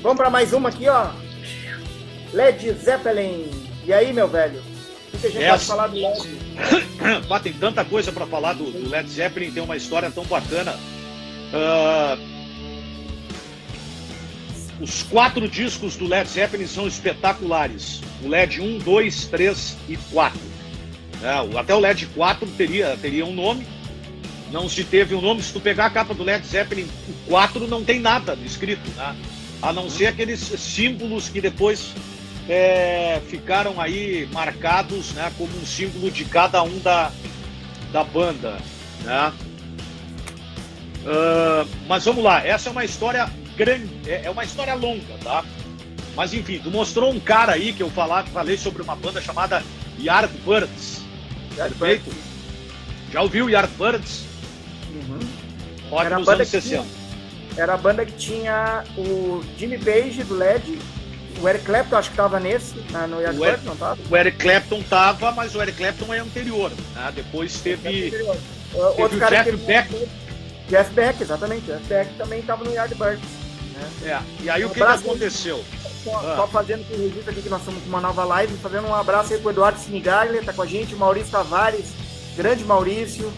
Vamos para mais uma aqui, ó. Led Zeppelin. E aí, meu velho? O que a gente pode falar do Led? Tem tanta coisa para falar do Led Zeppelin, tem uma história tão bacana. Os 4 discos do Led Zeppelin são espetaculares. O Led 1, 2, 3 e 4. Até o Led 4 teria um nome. Não se teve um nome. Se tu pegar a capa do Led Zeppelin, o 4 não tem nada escrito, né? A não ser aqueles símbolos que depois ficaram aí marcados, né, como um símbolo de cada um da banda, né? Mas vamos lá, essa é uma história grande, é uma história longa, tá? Mas enfim, tu mostrou um cara aí que eu falei sobre uma banda chamada Yardbirds. Perfeito? Já ouviu Yardbirds? Uhum. Rock dos anos 60. Era a banda que tinha o Jimmy Page do Led, o Eric Clapton acho que estava nesse, no Yardbirds, não estava? O Eric Clapton estava, mas o Eric Clapton é anterior, né? Depois teve outro o cara Jeff Beck. Jeff Beck, exatamente. Jeff Beck também estava no Yardbirds. Né? E aí o que aconteceu? Só fazendo o registro aqui que nós estamos com uma nova live, fazendo um abraço aí pro Eduardo Sinigaglia, tá com a gente, o Maurício Tavares, grande Maurício.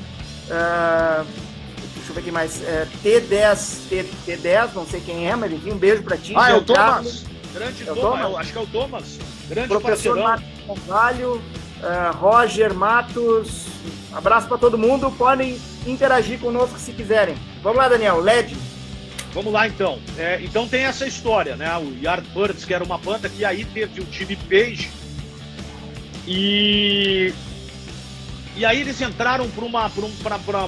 Deixa eu ver quem mais. T10, não sei quem é, mas enfim, um beijo pra ti. É o Thomas. Grande Thomas, acho que é o Thomas. Grande professor Marcos Carvalho, Roger Matos. Abraço pra todo mundo. Podem interagir conosco se quiserem. Vamos lá, Daniel. Led. Vamos lá, então. Então tem essa história, né? O Yardbirds, que era uma banda que aí teve o Jimmy Page. E aí eles entraram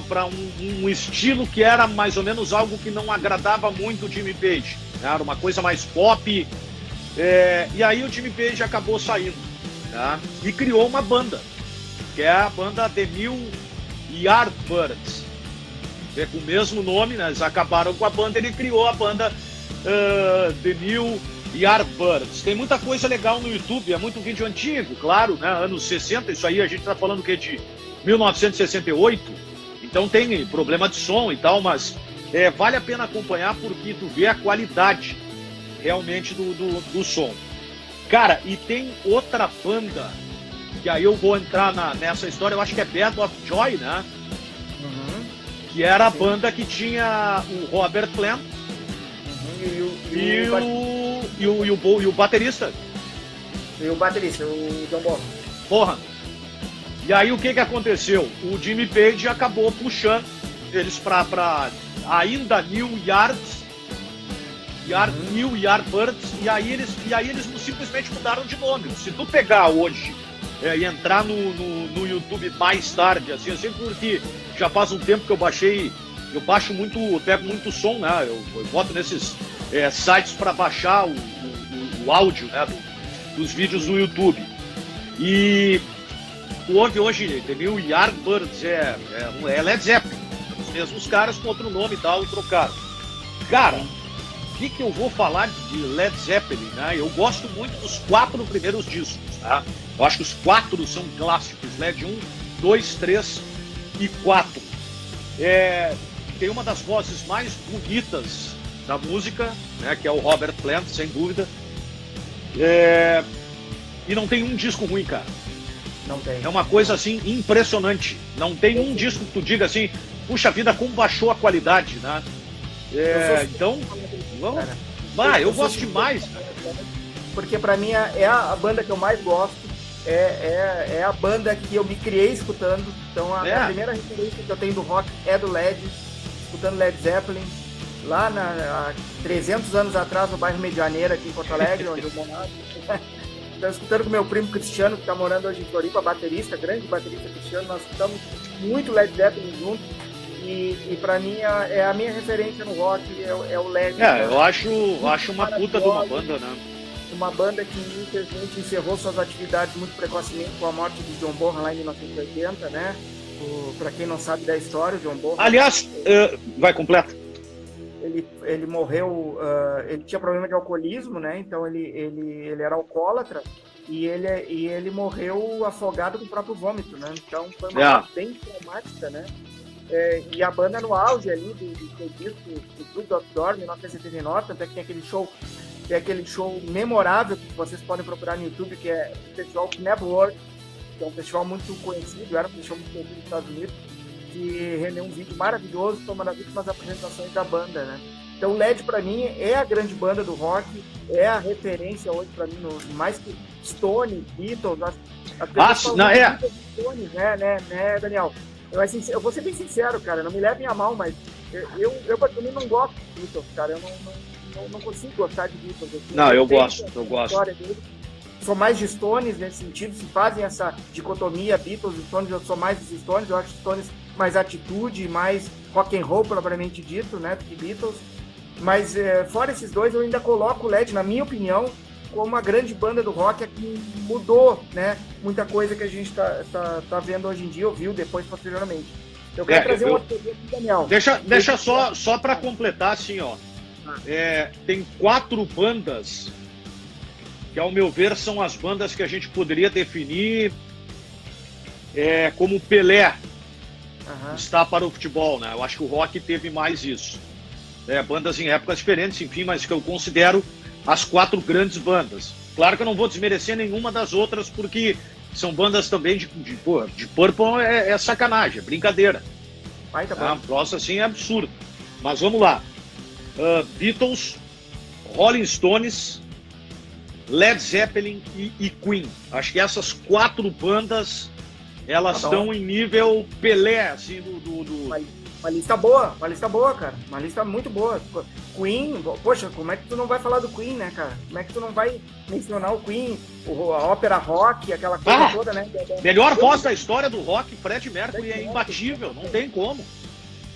para um estilo que era mais ou menos algo que não agradava muito o Jimmy Page. Era uma coisa mais pop. E aí o Jimmy Page acabou saindo, tá? E criou uma banda, que é a banda The New Yardbirds. Com o mesmo nome, né? Eles acabaram com a banda, ele criou a banda The New Yardbirds. Tem muita coisa legal no YouTube, é muito vídeo antigo, claro, né? Anos 60, isso aí a gente tá falando que é de 1968, então tem problema de som e tal, mas vale a pena acompanhar porque tu vê a qualidade realmente do som. Cara, e tem outra banda, que aí eu vou entrar nessa história, eu acho que é Band of Joy, né? Uhum. Que era a banda que tinha o Robert Plant e o baterista. E o baterista, o John Bonham. Porra. E aí o que aconteceu? O Jimmy Page acabou puxando eles para ainda New Yardbirds, e aí eles simplesmente mudaram de nome. Se tu pegar hoje e entrar no YouTube mais tarde, assim, porque já faz um tempo que eu baixo muito, eu pego muito som, né? Eu boto nesses sites para baixar o áudio, né, dos vídeos do YouTube. E houve hoje, The New Yardbirds, é Led Zeppelin, os mesmos caras com outro nome e tal, trocaram. Cara, o que eu vou falar de Led Zeppelin, né? Eu gosto muito dos 4 primeiros discos, tá? Eu acho que os 4 são clássicos, Led 1, 2, 3 e 4. Tem uma das vozes mais bonitas da música, né, que é o Robert Plant, sem dúvida. E não tem um disco ruim, cara. Não tem. É uma coisa assim impressionante. Não tem um disco que tu diga assim, puxa vida, como baixou a qualidade, né? Então, vamos. Eu gosto demais. Porque pra mim é a banda que eu mais gosto. É a banda que eu me criei escutando. Então a primeira referência que eu tenho do rock é do Led, escutando Led Zeppelin. Lá há 300 anos atrás, no bairro Medianeira, aqui em Porto Alegre, onde eu morava. Estou escutando com meu primo Cristiano, que está morando hoje em Floripa, baterista, grande baterista Cristiano. Nós escutamos muito Led Zeppelin juntos. E pra mim é a minha referência no rock, é o Led. Eu acho uma puta de uma banda, né? Uma banda que infelizmente encerrou suas atividades muito precocemente com a morte de John Bonham lá em 1980, né? Pra quem não sabe da história, o John Bonham... Aliás, vai completo. Ele morreu, ele tinha problema de alcoolismo, né? Então ele era alcoólatra e ele morreu afogado com o próprio vômito, né? Então foi uma morte bem traumática, né? E a banda no auge ali do disco do Good of Dorm, em 1979, até que tem aquele show tem aquele show memorável que vocês podem procurar no YouTube, que é o Festival Knebworth, que é um festival muito conhecido, era um festival muito conhecido nos Estados Unidos, que rendeu um vídeo maravilhoso, foi uma das últimas apresentações da banda, né? Então o LED para mim é a grande banda do rock, é a referência hoje para mim, mais que Stone, Beatles, Stones, né, Daniel? Eu vou ser bem sincero, cara, não me levem a mal, mas eu particularmente não gosto de Beatles, cara, eu não consigo gostar de Beatles. Assim, não, eu gosto. Sou mais de Stones nesse sentido, se fazem essa dicotomia Beatles e Stones, eu sou mais dos Stones, eu acho Stones mais atitude, mais rock and roll propriamente dito, né, do que Beatles. Mas fora esses dois, eu ainda coloco o LED, na minha opinião, como uma grande banda do rock que mudou, né, muita coisa que a gente tá vendo hoje em dia, ou viu depois, posteriormente. Eu quero trazer uma teoria aqui, Daniel. Deixa só para completar, assim, ó. Tem 4 bandas que, ao meu ver, são as bandas que a gente poderia definir como Pelé está para o futebol, né? Eu acho que o rock teve mais isso. Bandas em épocas diferentes, enfim, mas que eu considero as 4 grandes bandas. Claro que eu não vou desmerecer nenhuma das outras, porque são bandas também de Purple é sacanagem, é brincadeira. Um troço assim é absurdo. Mas vamos lá. Beatles, Rolling Stones, Led Zeppelin e Queen. Acho que essas 4 bandas, elas estão em nível Pelé, assim, Uma lista boa, cara. Uma lista muito boa. Queen, poxa, como é que tu não vai falar do Queen, né, cara? Como é que tu não vai mencionar o Queen, a ópera rock, aquela coisa toda, né? Melhor voz da história do rock, Freddie Mercury é imbatível, não tem como.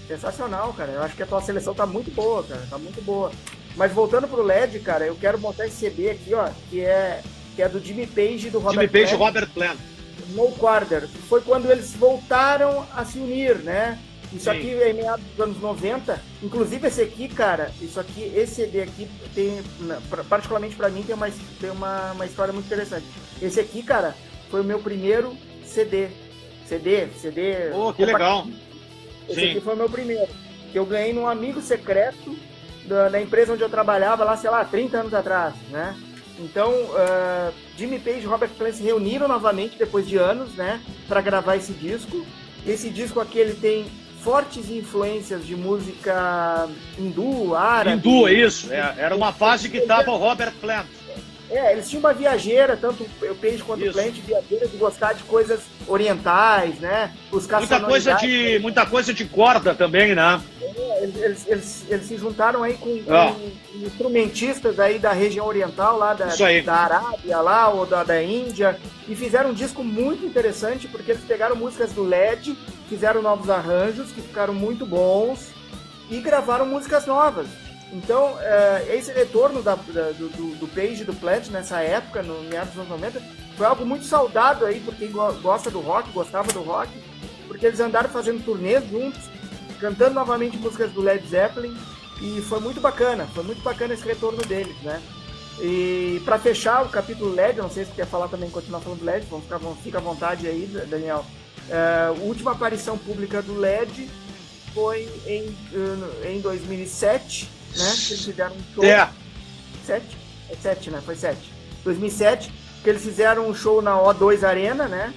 Sensacional, cara. Eu acho que a tua seleção tá muito boa, cara. Tá muito boa. Mas voltando pro LED, cara, eu quero mostrar esse CD aqui, ó, que é do Jimmy Page e do Robert Plant. Jimmy Page e Robert Plant. No Quarter. Foi quando eles voltaram a se unir, né? Isso aqui é em meados dos anos 90. Inclusive esse aqui, cara, esse CD aqui tem, particularmente pra mim, tem uma história muito interessante. Esse aqui, cara, foi o meu primeiro CD. Oh, que legal. Esse aqui foi o meu primeiro. Que eu ganhei num amigo secreto da empresa onde eu trabalhava lá, sei lá, 30 anos atrás, né? Então, Jimmy Page e Robert Plant se reuniram novamente depois de anos, né, para gravar esse disco. Esse disco aqui, ele tem fortes influências de música hindu, árabe. Hindu, isso. Era uma fase que tava o Robert Plant. Eles tinham uma viajeira, tanto o Page quanto o Plant, viajeira de gostar de coisas orientais, né? Buscar muita coisa de corda também, né? Eles se juntaram aí com instrumentistas aí da região oriental, lá da Arábia, lá, ou da Índia, e fizeram um disco muito interessante, porque eles pegaram músicas do LED, fizeram novos arranjos, que ficaram muito bons, e gravaram músicas novas. Então, esse retorno do Page e do Plant nessa época, no meados dos anos 90, foi algo muito saudado aí, por quem gosta do rock, gostava do rock, porque eles andaram fazendo turnês juntos, cantando novamente músicas do Led Zeppelin, e foi muito bacana esse retorno deles, né? E para fechar o capítulo LED, não sei se você quer falar também, continuar falando do LED, fica à vontade aí, Daniel. A última aparição pública do LED foi em 2007, né? Que eles fizeram um show. 7, né? Foi 7. 2007, que eles fizeram um show na O2 Arena, né?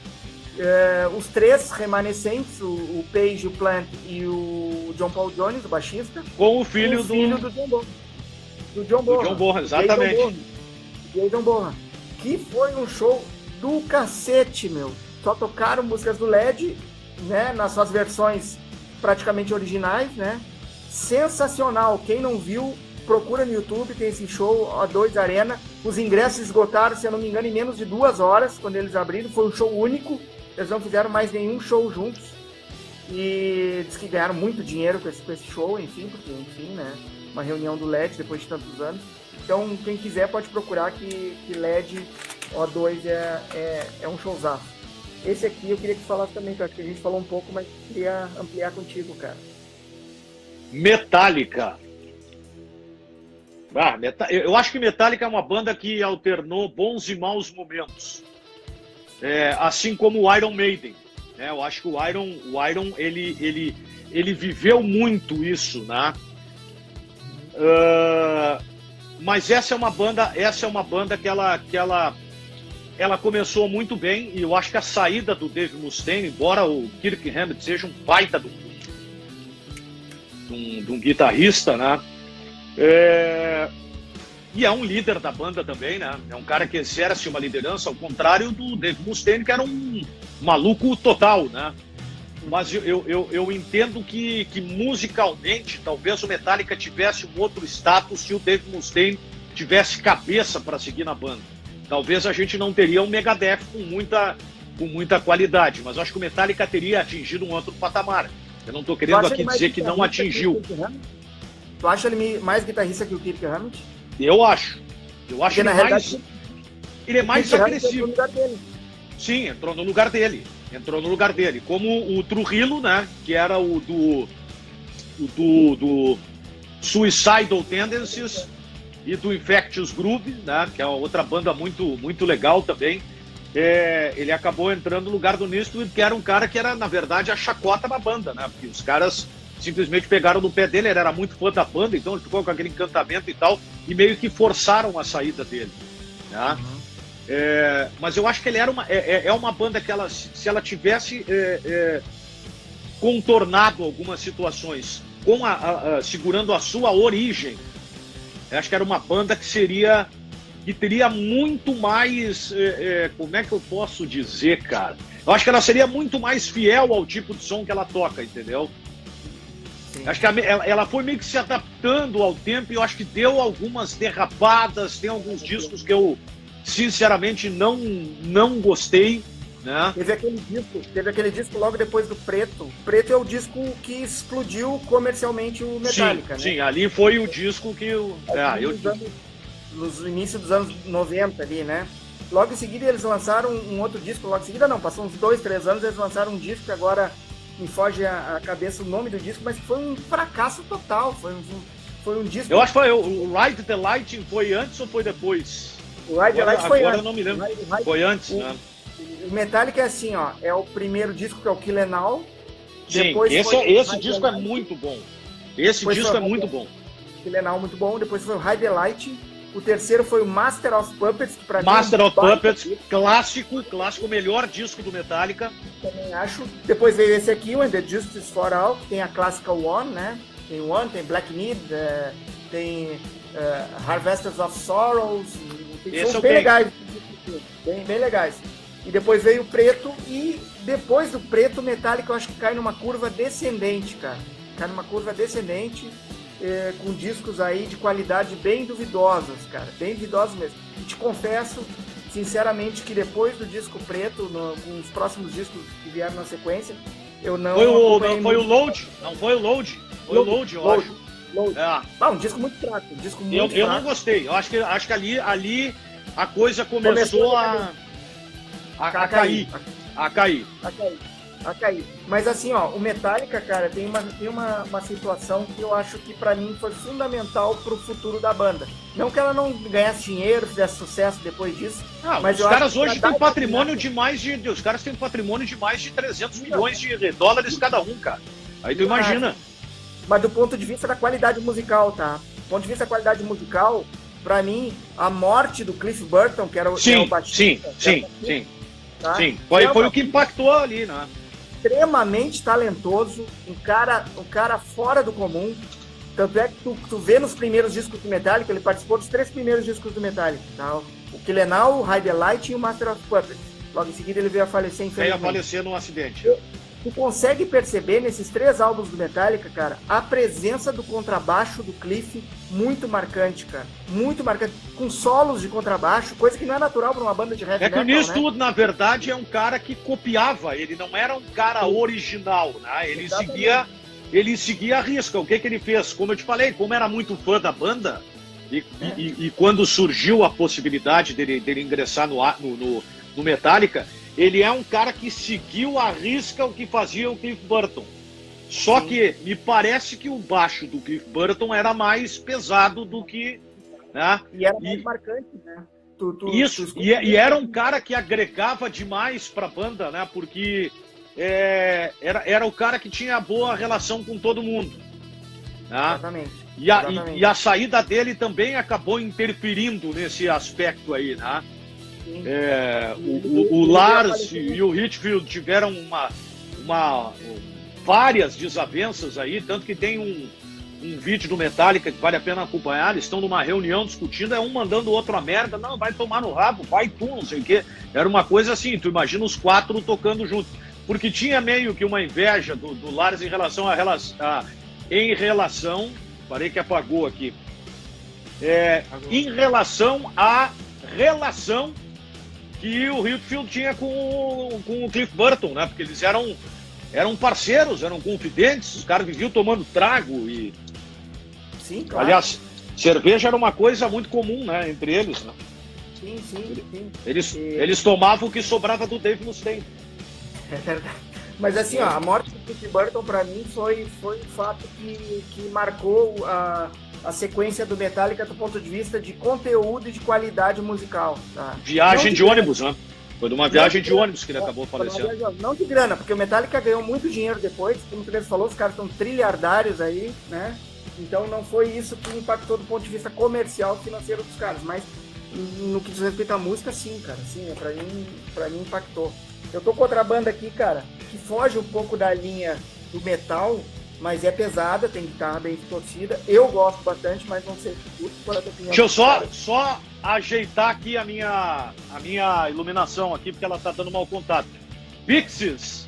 Os 3 remanescentes, o Page, o Plant e o John Paul Jones, o baixista. Com o filho do John Bonham. Do John Bonham. John Bonham, exatamente. John Bonham. Que foi um show do cacete, meu. Só tocaram músicas do LED, né? Nas suas versões praticamente originais, né? Sensacional. Quem não viu, procura no YouTube, tem esse show, O2 Arena. Os ingressos esgotaram, se eu não me engano, em menos de 2 horas, quando eles abriram. Foi um show único. Eles não fizeram mais nenhum show juntos. E diz que ganharam muito dinheiro com esse show, enfim, porque, enfim, né? Uma reunião do LED depois de tantos anos. Então, quem quiser pode procurar que LED O2 é um showzaço. Esse aqui eu queria que tu falasse também, que eu acho que a gente falou um pouco, mas queria ampliar contigo, cara. Metallica. Eu acho que Metallica é uma banda que alternou bons e maus momentos. Assim como o Iron Maiden. Eu acho que o Iron ele viveu muito isso, né? Mas essa é uma banda que ela começou muito bem, e eu acho que a saída do Dave Mustaine, embora o Kirk Hammett seja um baita de um guitarrista, né? E é um líder da banda também, né? É um cara que exerce uma liderança, ao contrário do Dave Mustaine, que era um maluco total, né? Mas eu entendo que musicalmente, talvez o Metallica tivesse um outro status se o Dave Mustaine tivesse cabeça para seguir na banda. Talvez a gente não teria um Megadeth com muita qualidade, mas eu acho que o Metallica teria atingido um outro patamar. Eu não estou querendo aqui dizer que não atingiu. Tu acha ele mais guitarrista que o Kirk Hammett? Eu acho. Eu acho ele mais... Ele é mais agressivo. Sim, entrou no lugar dele. Como o Trujillo, né? Que era o do Suicidal Tendencies e do Infectious Groove, né? Que é outra banda muito, muito legal também. Ele acabou entrando no lugar do Nistwood, que era um cara que era, na verdade, a chacota da banda, né? Porque os caras simplesmente pegaram no pé dele, ele era muito fã da banda, então ele ficou com aquele encantamento e tal, e meio que forçaram a saída dele, né? Mas eu acho que ele era uma banda que se ela tivesse contornado algumas situações segurando a sua origem, eu acho que era uma banda que teria muito mais, como é que eu posso dizer, cara? Eu acho que ela seria muito mais fiel ao tipo de som que ela toca, entendeu? Sim. Acho que ela foi meio que se adaptando ao tempo, e eu acho que deu algumas derrapadas, tem alguns discos que eu sinceramente não gostei, né? Teve aquele disco logo depois do Preto. O Preto é o disco que explodiu comercialmente o Metallica, né? Sim, ali foi o disco que nos inícios dos anos 90 ali, né? Logo em seguida eles lançaram um outro disco, logo em seguida não, passou uns 2, 3 anos, eles lançaram um disco que agora me foge a cabeça o nome do disco, mas que foi um fracasso total, foi um disco... Eu acho que foi o Ride the Lightning, foi antes ou foi depois? O Ride the Lightning foi antes. Agora eu não me lembro, foi antes, né? O Metallica é assim, ó, é o primeiro disco que é o Kill 'Em All. Sim, esse disco é muito bom. Esse disco é muito bom. Kill 'Em All muito bom, depois foi o Ride the Lightning. O terceiro foi o Master of Puppets, que pra Master of Puppets, clássico, o melhor disco do Metallica. Também acho. Depois veio esse aqui, o And the Justice for All, que tem a clássica One, né? Tem One, tem Black Need, tem Harvesters of Sorrows. São bem legais. Bem legais. E depois veio o Preto, e depois do Preto, o Metallica eu acho que cai numa curva descendente, cara. Cai numa curva descendente. Com discos aí de qualidade bem duvidosas, cara, bem duvidosos mesmo. E te confesso, sinceramente, que depois do disco Preto, com os próximos discos que vieram na sequência, eu não... Foi o Load? Não foi o Load? Foi o Load, eu acho. Um disco muito fraco, eu não gostei, eu acho que ali a coisa começou a cair. Mas assim, ó, o Metallica, cara, tem uma situação que eu acho que pra mim foi fundamental pro futuro da banda. Não que ela não ganhasse dinheiro, fizesse sucesso depois disso, mas os caras hoje têm patrimônio de mais de 300 milhões de dólares cada um, cara. Aí tu imagina. Mas do ponto de vista da qualidade musical, tá? Do ponto de vista da qualidade musical, pra mim, a morte do Cliff Burton, que era o baixista... Sim. Tá? Sim, foi o que impactou ali, né? Extremamente talentoso, um cara fora do comum. Tanto é que tu vê nos primeiros discos do Metallica, ele participou dos 3 primeiros discos do Metallica, tá? O Kill 'Em All, o Ride the Lightning e o Master of Puppets. Logo em seguida ele veio a falecer, infelizmente. Veio a falecer num acidente. Tu consegue perceber nesses 3 álbuns do Metallica, cara, a presença do contrabaixo do Cliff muito marcante, cara. Muito marcante. Com solos de contrabaixo, coisa que não é natural para uma banda de heavy metal, que o Nistwood, na verdade, é um cara que copiava. Ele não era um cara original, né? Ele seguia a risca. O que ele fez? Como eu te falei, como era muito fã da banda, e quando surgiu a possibilidade dele ingressar no Metallica, ele é um cara que seguiu à risca o que fazia o Cliff Burton. Só que me parece que o baixo do Cliff Burton era mais pesado do que... Né? E era mais marcante, né? E era um cara que agregava demais para a banda, né? Porque era o cara que tinha boa relação com todo mundo. Né? Exatamente. E a saída dele também acabou interferindo nesse aspecto aí, né? O Lars e o Hetfield tiveram várias desavenças aí, tanto que tem um vídeo do Metallica que vale a pena acompanhar. Eles estão numa reunião discutindo, um mandando o outro a merda, não, vai tomar no rabo, vai tu, não sei o quê. Era uma coisa assim, tu imagina os 4 tocando junto. Porque tinha meio que uma inveja do Lars em relação parei que apagou aqui, em relação à relação que o Hetfield tinha com o Cliff Burton, né? Porque eles eram parceiros, eram confidentes, os caras viviam tomando trago e... Sim, claro. Aliás, cerveja era uma coisa muito comum, né, entre eles, né? Sim. Eles tomavam o que sobrava do Dave Mustaine. É verdade. Mas assim, ó, a morte do Cliff Burton para mim foi um fato que marcou a sequência do Metallica do ponto de vista de conteúdo e de qualidade musical. Tá? Viagem de ônibus, né? Foi de uma viagem de ônibus que ele acabou falecendo. Não de grana, porque o Metallica ganhou muito dinheiro depois, como o Pedro falou, os caras estão trilhardários aí, né? Então não foi isso que impactou do ponto de vista comercial, financeiro dos caras, mas no que diz respeito à música, sim, cara, sim, pra mim impactou. Eu tô com outra banda aqui, cara, que foge um pouco da linha do metal, mas é pesada, tem guitarra bem distorcida. Eu gosto bastante, mas não sei se curto. Qual é a tua opinião? Deixa eu só ajeitar aqui a minha iluminação aqui, porque ela tá dando mau contato. Pixies.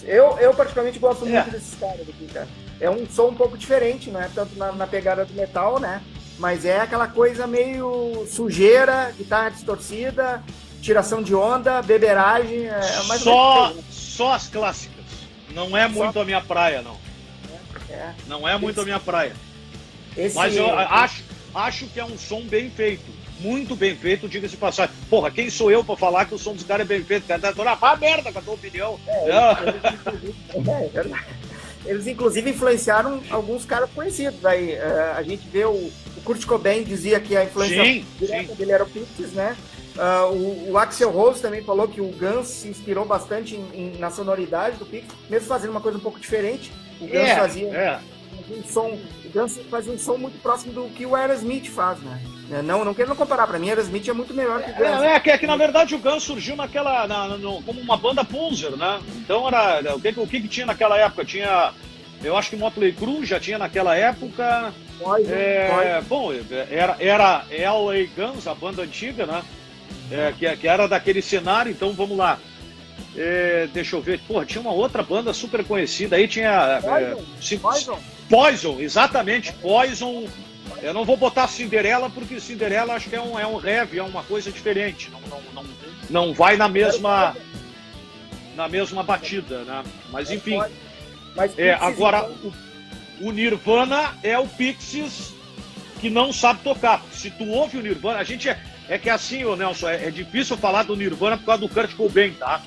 Eu particularmente gosto muito desses caras aqui, cara. É um som um pouco diferente, não é tanto na pegada do metal, né? Mas é aquela coisa meio sujeira, guitarra distorcida, tiração de onda, beberagem. Só as clássicas. Não é muito a minha praia, não. Não é muito a minha praia. Mas eu acho que é um som bem feito. Muito bem feito, diga-se de passagem. Porra, quem sou eu pra falar que o som dos caras é bem feito? Cara, tá merda com a tua opinião. Eles inclusive influenciaram alguns caras conhecidos. Aí, a gente vê o Kurt Cobain dizia que a influência direta dele era o Pixies, né? O Axl Rose também falou que o Guns se inspirou bastante na sonoridade do Pixies, mesmo fazendo uma coisa um pouco diferente. O Guns fazia um som, o Guns fazia um som muito próximo do que o Aerosmith faz, né? Não quero comparar, pra mim Aerosmith é muito melhor que o Guns. É que na verdade o Guns surgiu como uma banda poser, né? Então o que tinha naquela época? Eu acho que Motley Crue já tinha naquela época. Bom, era LA Guns, a banda antiga, né? Que era daquele cenário, então vamos lá. Deixa eu ver. Porra, tinha uma outra banda super conhecida aí, tinha. Poison, exatamente, Poison. Eu não vou botar Cinderela, porque Cinderela acho que é um heavy, é uma coisa diferente. Não vai na mesma batida, né? Mas enfim. Agora, o Nirvana é o Pixies que não sabe tocar. Se tu ouve o Nirvana, a gente é que assim, ô Nelson, é difícil falar do Nirvana por causa do Kurt Cobain, tá?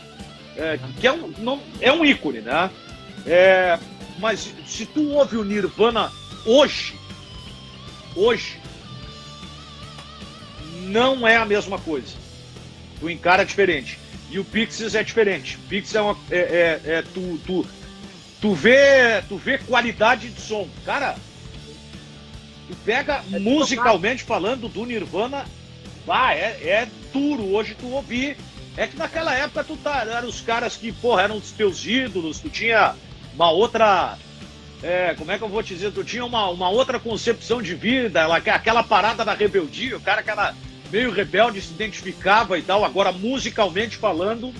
Que é um ícone, né? Mas se tu ouve o Nirvana hoje, não é a mesma coisa. Tu encara diferente. E o Pixies é diferente. Pixies tu vê qualidade de som. Cara, tu pega musicalmente falando do Nirvana, é duro hoje tu ouvir. É que naquela época eram os caras que, porra, eram os teus ídolos, tu tinha uma outra... como é que eu vou te dizer? Tu tinha uma outra concepção de vida, aquela parada da rebeldia, o cara que era meio rebelde, se identificava e tal. Agora, musicalmente falando...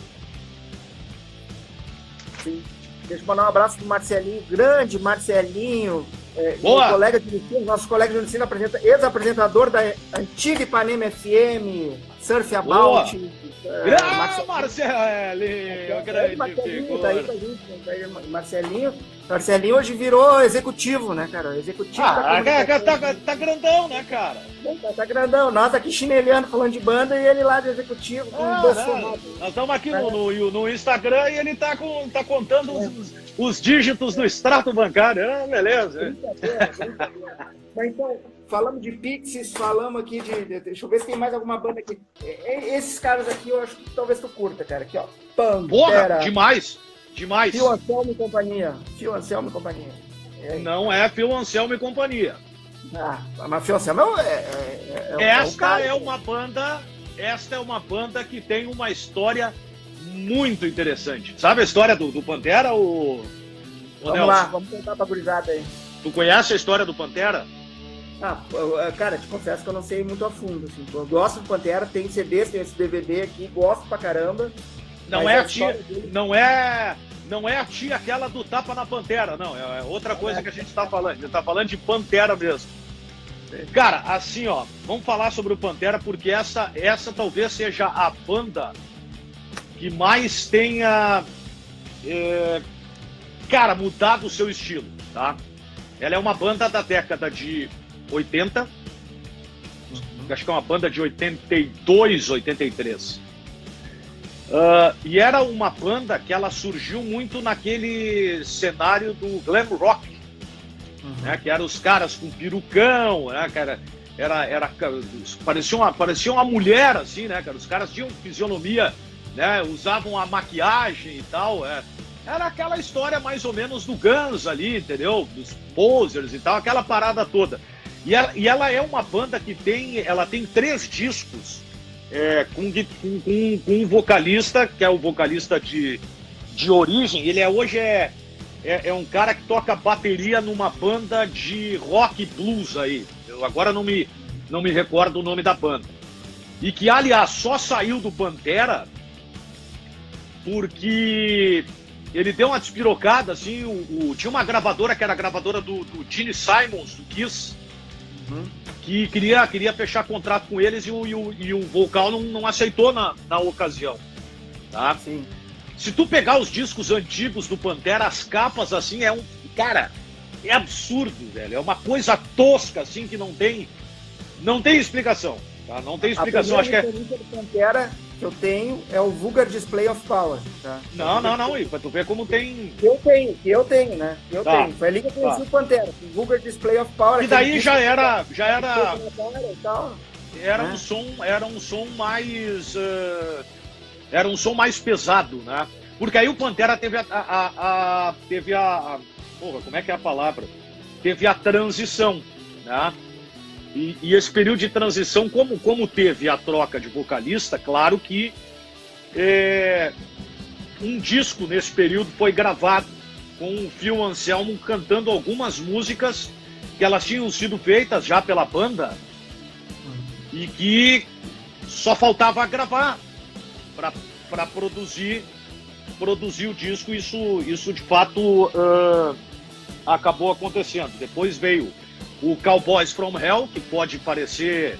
Sim. Deixa eu mandar um abraço pro Marcelinho, grande Marcelinho, nosso colega de ensino, ex-apresentador da antiga Ipanema FM, Surf About. Marcelinho, grande figura. Marcelinho hoje virou executivo, né, cara? Executivo tá grandão, né, cara? Tá grandão. Nós aqui chinelhando, falando de banda, e ele lá de executivo, com o Bolsonaro. Nós estamos aqui no Instagram e ele tá contando os dígitos do extrato bancário. Beleza. Mas então, falamos de Pixies, falamos aqui deixa eu ver se tem mais alguma banda aqui. Esses caras aqui eu acho que talvez tu curta, cara. Aqui, ó. Porra, demais. Phil Anselmo e companhia. Não é Phil Anselmo e companhia. Mas Phil Anselmo esta é uma banda que tem uma história muito interessante. Sabe a história do Pantera? Vamos lá, vamos contar pra gurizada aí. Tu conhece a história do Pantera? Cara, te confesso que eu não sei muito a fundo. Assim. Eu gosto do Pantera, tem CDs, tem esse DVD aqui, gosto pra caramba. Não é a tia aquela do tapa na Pantera, não. É outra coisa que a gente tá falando. A gente tá falando de Pantera mesmo. Cara, assim, ó, vamos falar sobre o Pantera, porque essa talvez seja a banda que mais tenha, mudado o seu estilo, tá? Ela é uma banda da década de 80, acho que é uma banda de 82, 83. E era uma banda que ela surgiu muito naquele cenário do glam rock, né? Que eram os caras com perucão, né, cara? Parecia uma mulher, assim, né, cara? Os caras tinham fisionomia, né? Usavam a maquiagem e tal, Era aquela história mais ou menos do Guns ali, entendeu? Dos posers e tal, aquela parada toda. E ela é uma banda que tem 3 discos com um vocalista, que é o vocalista de origem. Ele hoje é um cara que toca bateria numa banda de rock blues aí. Eu agora não me recordo o nome da banda. E que, aliás, só saiu do Pantera porque ele deu uma despirocada, assim, tinha uma gravadora que era a gravadora do Gene Simmons, do Kiss, que queria fechar contrato com eles e o vocal não aceitou na ocasião, tá? Sim. Se tu pegar os discos antigos do Pantera, as capas, assim, cara, é absurdo, velho, é uma coisa tosca, assim, que não tem explicação, tá? Não tem explicação, acho que do Pantera que eu tenho é o Vulgar Display of Power, tá? Não, e pra tu ver como tem... Eu tenho, né? Tenho. Foi ali que eu conheci o Pantera, o Vulgar Display of Power. E daí já era um som mais pesado, né? Porque aí o Pantera teve como é que é a palavra? Teve a transição, né? E esse período de transição, como teve a troca de vocalista, claro que um disco nesse período foi gravado com o Phil Anselmo cantando algumas músicas que elas tinham sido feitas já pela banda e que só faltava gravar para produzir o disco. Isso de fato acabou acontecendo. Depois veio o Cowboys from Hell, que pode parecer,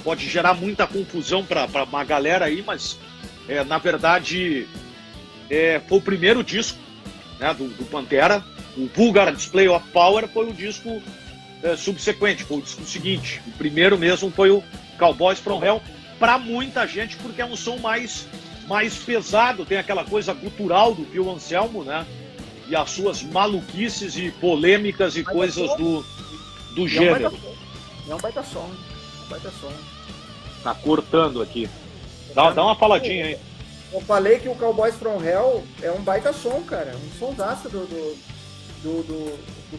pode gerar muita confusão para uma galera aí, mas na verdade foi o primeiro disco, né, do Pantera. O Vulgar Display of Power foi o disco subsequente, foi o disco seguinte. O primeiro mesmo foi o Cowboys from Hell, para muita gente, porque é um som mais pesado, tem aquela coisa gutural do Phil Anselmo, né? E as suas maluquices e polêmicas e coisas do gênero. É um baita som. Tá cortando aqui. Dá uma faladinha aí. Eu falei que o Cowboys from Hell é um baita som, cara. Um sonsaço do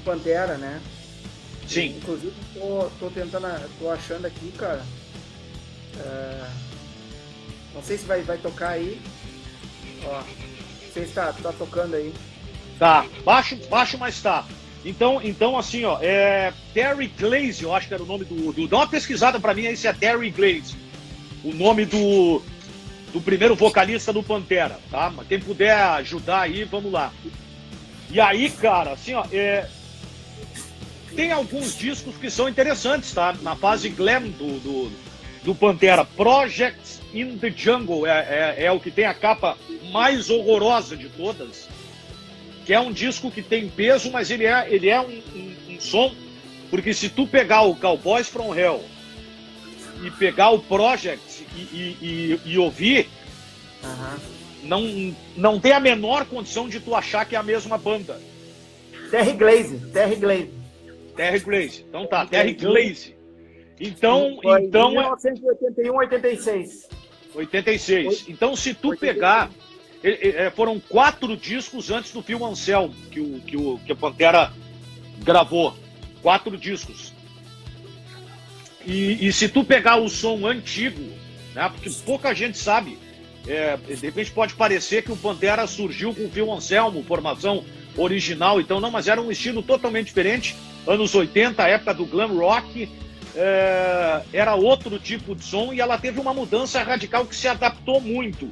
Pantera, né? Sim. Inclusive, tô achando aqui, cara. Não sei se vai tocar aí. Ó, não sei se tá tocando aí. Tá, baixo, mas tá. Então assim, ó, Terry Glaze, eu acho que era o nome dá uma pesquisada pra mim aí se é Terry Glaze, o nome do primeiro vocalista do Pantera, tá? Mas quem puder ajudar aí, vamos lá. E aí, cara, assim, ó, tem alguns discos que são interessantes, tá? Na fase glam do Pantera. Project in the Jungle é o que tem a capa mais horrorosa de todas, que é um disco que tem peso, mas ele é um som, porque se tu pegar o Cowboys from Hell e pegar o Project e ouvir, não tem a menor condição de tu achar que é a mesma banda. Terry Glaze. Então tá, Terry Glaze. Então 1981, 86. 86. Então se tu pegar, foram 4 discos antes do Phil Anselmo que o Pantera Gravou 4 discos. E se tu pegar o som antigo, né, porque pouca gente sabe, de repente pode parecer que o Pantera surgiu com o Phil Anselmo, formação original, então não, mas era um estilo totalmente diferente. Anos 80, a época do glam rock, era outro tipo de som, e ela teve uma mudança radical que se adaptou muito.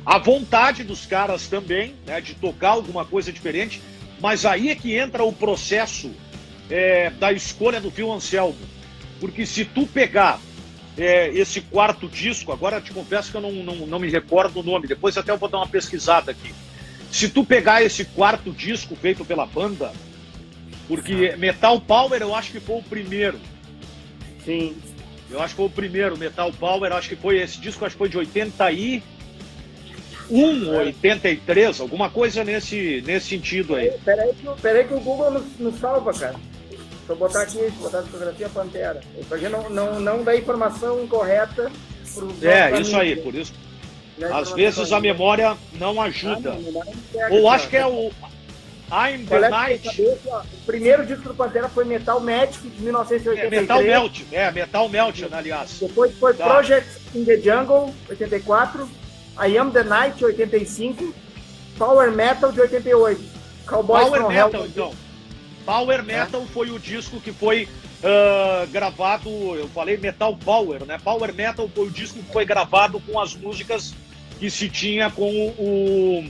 A vontade dos caras também, né, de tocar alguma coisa diferente, mas aí é que entra o processo da escolha do Phil Anselmo. Porque se tu pegar esse 4º disco, agora eu te confesso que eu não me recordo o nome, depois até eu vou dar uma pesquisada aqui. Se tu pegar esse 4º disco feito pela banda, porque Metal Power eu acho que foi o primeiro. Sim. Eu acho que foi o primeiro, Metal Power, acho que foi esse disco, acho que foi de 81, 83, alguma coisa nesse sentido aí. Peraí que o Google nos salva, cara. Se eu botar aqui, botar a fotografia Pantera. Pra gente não dar informação incorreta pro isso aí, por isso. Às vezes a memória não ajuda. Ou acho que é o I'm the Night. O primeiro disco do Pantera foi Metal Magic, de 1983. Metal Melt, aliás. Depois foi Project in the Jungle, 84. I Am the Night, 85. Power Metal, de 88. Cowboys Power from Metal, Hell. então. Power Metal foi o disco que foi gravado, eu falei Metal Power, né? Power Metal foi o disco que foi gravado com as músicas que se tinha com o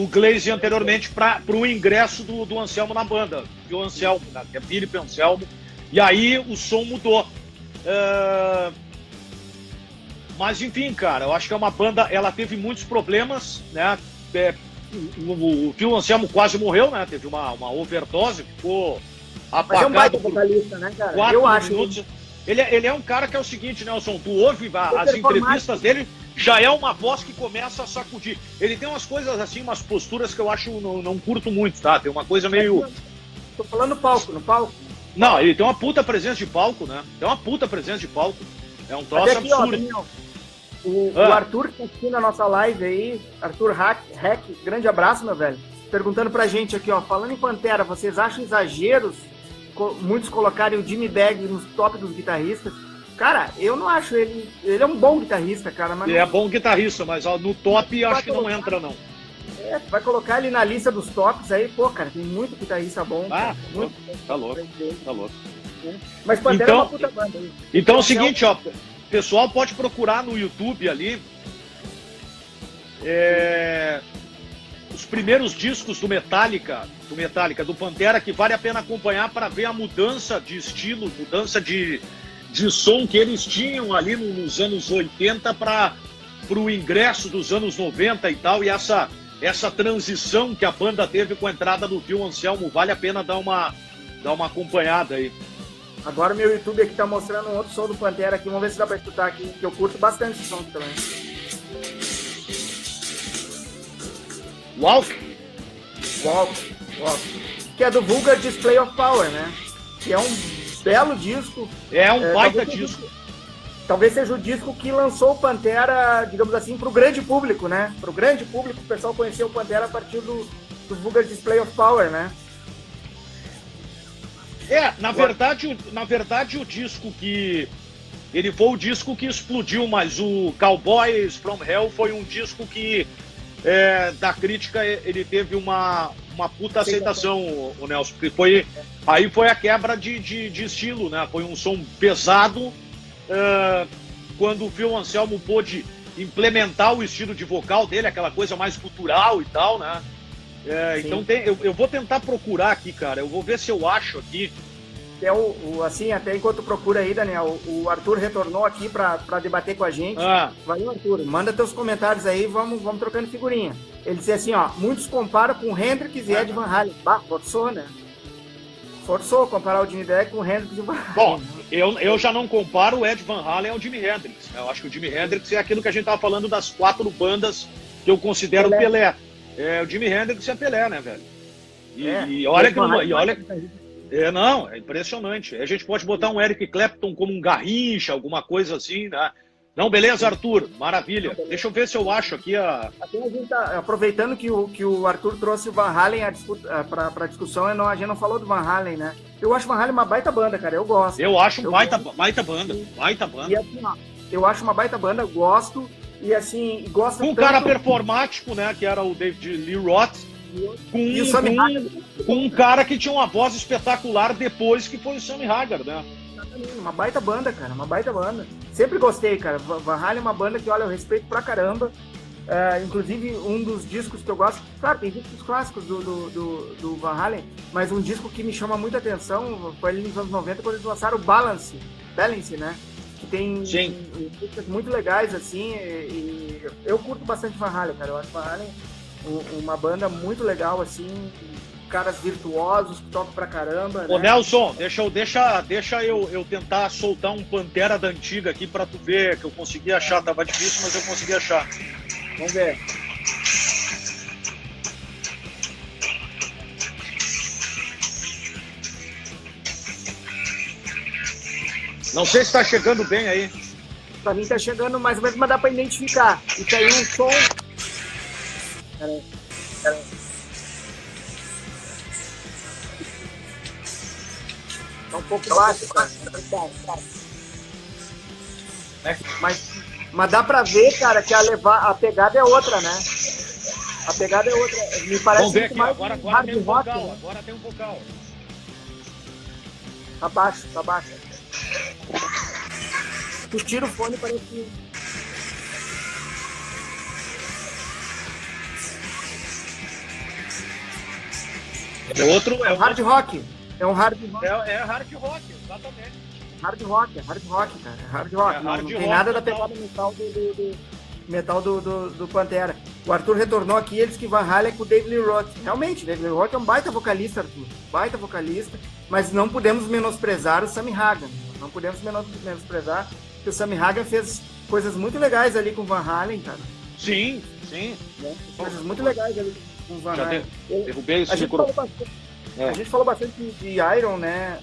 Glaze anteriormente para o ingresso do Anselmo na banda, do Anselmo, né? Que é Felipe Anselmo, e aí o som mudou. Mas enfim, cara, eu acho que é uma banda, ela teve muitos problemas, né? O Phil Anselmo quase morreu, né? Teve uma overdose, ficou apagado. Mas é um baita vocalista, né, cara? 4 minutos. Ele é um cara que é o seguinte, Nelson, tu ouve as entrevistas dele, já é uma voz que começa a sacudir. Ele tem umas coisas assim, umas posturas que eu acho, não curto muito, tá? Tem uma coisa meio... Tô falando no palco. Não, ele tem uma puta presença de palco, né? Tem uma puta presença de palco. É um troço absurdo. O Arthur que tá aqui na nossa live aí, Arthur Hack, grande abraço, meu velho. Perguntando pra gente aqui, ó, falando em Pantera, vocês acham exageros muitos colocarem o Jimmy Bag nos top dos guitarristas? Cara, eu não acho ele é um bom guitarrista, cara. Mas ele é bom guitarrista, mas no top acho que não entra, não. Vai colocar ele na lista dos tops aí, pô, cara, tem muito guitarrista bom. Muito tá louco. Mas Pantera é uma puta banda aí. Então é o seguinte, ó, o pessoal pode procurar no YouTube ali os primeiros discos do Metallica, do Pantera, que vale a pena acompanhar para ver a mudança de estilo, mudança de som que eles tinham ali nos anos 80 para o ingresso dos anos 90 e tal, e essa transição que a banda teve com a entrada do Phil Anselmo, vale a pena dar uma acompanhada aí. Agora o meu YouTube aqui tá mostrando um outro som do Pantera aqui, vamos ver se dá pra escutar aqui, que eu curto bastante esse som também. Walk. Que é do Vulgar Display of Power, né? Que é um belo disco. É um baita disco. Talvez seja o disco que lançou o Pantera, digamos assim, pro grande público, né? Pro grande público, o pessoal conheceu o Pantera a partir do Vulgar Display of Power, né? Na verdade o disco que... Ele foi o disco que explodiu, mas o Cowboys from Hell foi um disco que, da crítica, ele teve uma puta aceitação, o Nelson, porque aí foi a quebra de estilo, né? Foi um som pesado, quando o Phil Anselmo pôde implementar o estilo de vocal dele, aquela coisa mais cultural e tal, né? Então eu vou tentar procurar aqui, cara, eu vou ver se eu acho aqui. Assim, até enquanto procura aí, Daniel, o Arthur retornou aqui para debater com a gente. Valeu, Arthur. Manda teus comentários aí, vamos trocando figurinha. Ele disse assim, ó, muitos comparam com Hendrix e Ed Van Halen. Forçou, né? Forçou comparar o Jimmy Bag com o Hendrix e o Van Halen. Bom, eu já não comparo o Ed Van Halen ao Jimi Hendrix. Eu acho que o Jimi Hendrix é aquilo que a gente tava falando das 4 bandas que eu considero Pelé. O Jimi Hendrix é Pelé, né, velho? E olha que não... Não, é impressionante. A gente pode botar um Eric Clapton como um Garrincha, alguma coisa assim, né? Não, beleza, Arthur. Maravilha. Deixa eu ver se eu acho aqui a... Até a gente tá aproveitando que o Arthur trouxe o Van Halen para discussão, a gente não falou do Van Halen, né? Eu acho o Van Halen uma baita banda, cara. Eu gosto. Eu acho um baita banda. Baita banda. E assim, ó, eu acho uma baita banda, gosto. E assim, gosto com um cara performático, né? Que era o David Lee Roth. Com um cara que tinha uma voz espetacular depois que foi o Sammy Hagar, né? Uma baita banda, cara, uma baita banda. Sempre gostei, cara. Van Halen é uma banda que, olha, eu respeito pra caramba. Inclusive, um dos discos que eu gosto... Claro, tem discos clássicos do Van Halen, mas um disco que me chama muita atenção foi ali nos anos 90, quando eles lançaram o Balance, né? Que tem músicas muito legais, assim, e eu curto bastante Van Halen, cara. Eu acho Van Halen uma banda muito legal, assim... caras virtuosos que tocam pra caramba. Ô, né? Nelson, deixa eu tentar soltar um Pantera da antiga aqui pra tu ver, que eu consegui achar. Tava difícil, mas eu consegui achar. Vamos ver. Não sei se tá chegando bem aí. Pra mim tá chegando mais ou menos, mas dá pra identificar. E tá aí um som... Peraí. Tá um pouco baixo, cara. Mas dá pra ver, cara, que a pegada é outra, né? A pegada é outra. Me parece Vamos ver aqui, mais agora hard tem um rock, vocal, né? agora tem um vocal. Tá baixo. Tu tira o fone, parece que... É outro, É um hard rock. É um hard rock. É hard rock, exatamente. Hard rock, cara. É hard rock. Não tem rock nada da total. pegada metal do Pantera. O Arthur retornou aqui, eles que Van Halen é com o David Lee Roth. Realmente, David Lee Roth é um baita vocalista, Arthur. Baita vocalista. Mas não podemos menosprezar o Sammy Hagar. Não podemos menosprezar que o Sammy Hagar fez coisas muito legais ali com o Van Halen, cara. Sim. Coisas muito legais ali com o Van Halen. Derrubei esse A gente microfone. falou bastante. A gente falou bastante de Iron, né,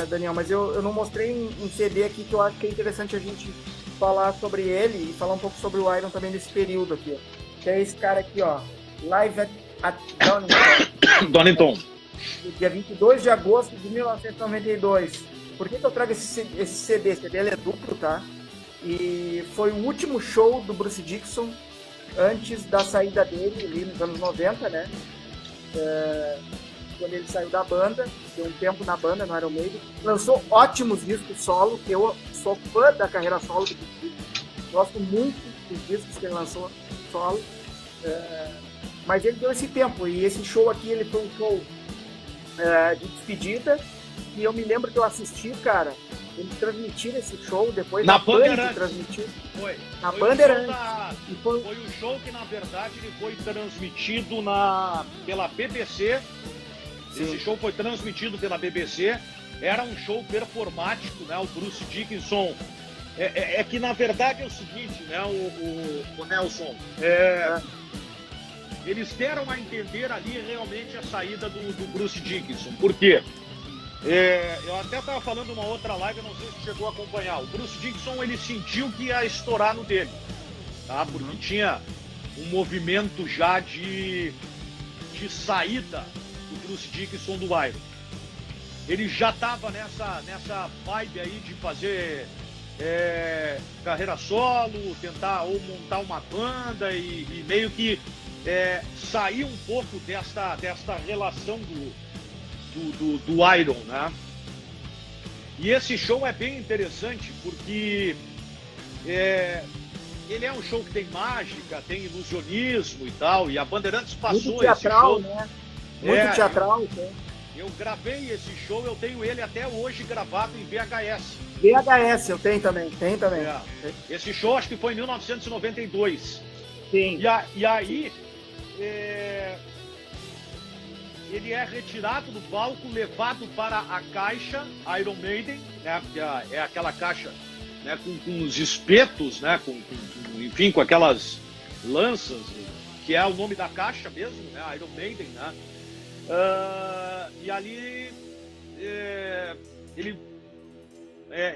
Daniel? Mas eu não mostrei um CD aqui que eu acho que é interessante a gente falar sobre ele e falar um pouco sobre o Iron também nesse período aqui. Que é esse cara aqui, ó. Live at Donington. Dia 22 de agosto de 1992. Por que eu trago esse CD? Esse CD ele é duplo, tá? E foi o último show do Bruce Dickinson antes da saída dele, ali nos anos 90, né? Quando ele saiu da banda, deu um tempo na banda, no Iron Maiden, lançou ótimos discos solo, que eu sou fã da carreira solo do Bruce Dickinson, gosto muito dos discos que ele lançou solo, mas ele deu esse tempo, e esse show aqui, ele foi um show de despedida, e eu me lembro que eu assisti, cara, eles transmitiram esse show depois na Bandeirantes. Foi. Na Bandeirantes. Foi um show que, na verdade, ele foi transmitido pela BBC. Sim. Esse show foi transmitido pela BBC. Era um show performático, né? O Bruce Dickinson. É que, na verdade, é o seguinte, né? O Nelson. Eles deram a entender ali realmente a saída do Bruce Dickinson. Por quê? Eu até estava falando numa outra live, não sei se chegou a acompanhar. O Bruce Dickinson, ele sentiu que ia estourar no dele, tá? Porque tinha um movimento já de saída do Bruce Dickinson do Iron. Ele já estava nessa vibe aí de fazer carreira solo, tentar ou montar uma banda e meio que sair um pouco desta relação do Iron, né? E esse show é bem interessante porque ele é um show que tem mágica, tem ilusionismo e tal, e a Bandeirantes passou muito teatral, esse show. Né? Muito teatral, né? Eu gravei esse show, eu tenho ele até hoje gravado em VHS. VHS eu tenho também. Esse show acho que foi em 1992. Sim. E aí ele é retirado do palco, levado para a caixa Iron Maiden, né? Que é aquela caixa, né? Com os espetos, né? Enfim, com aquelas lanças, que é o nome da caixa mesmo, né? Iron Maiden, né? E ali ele,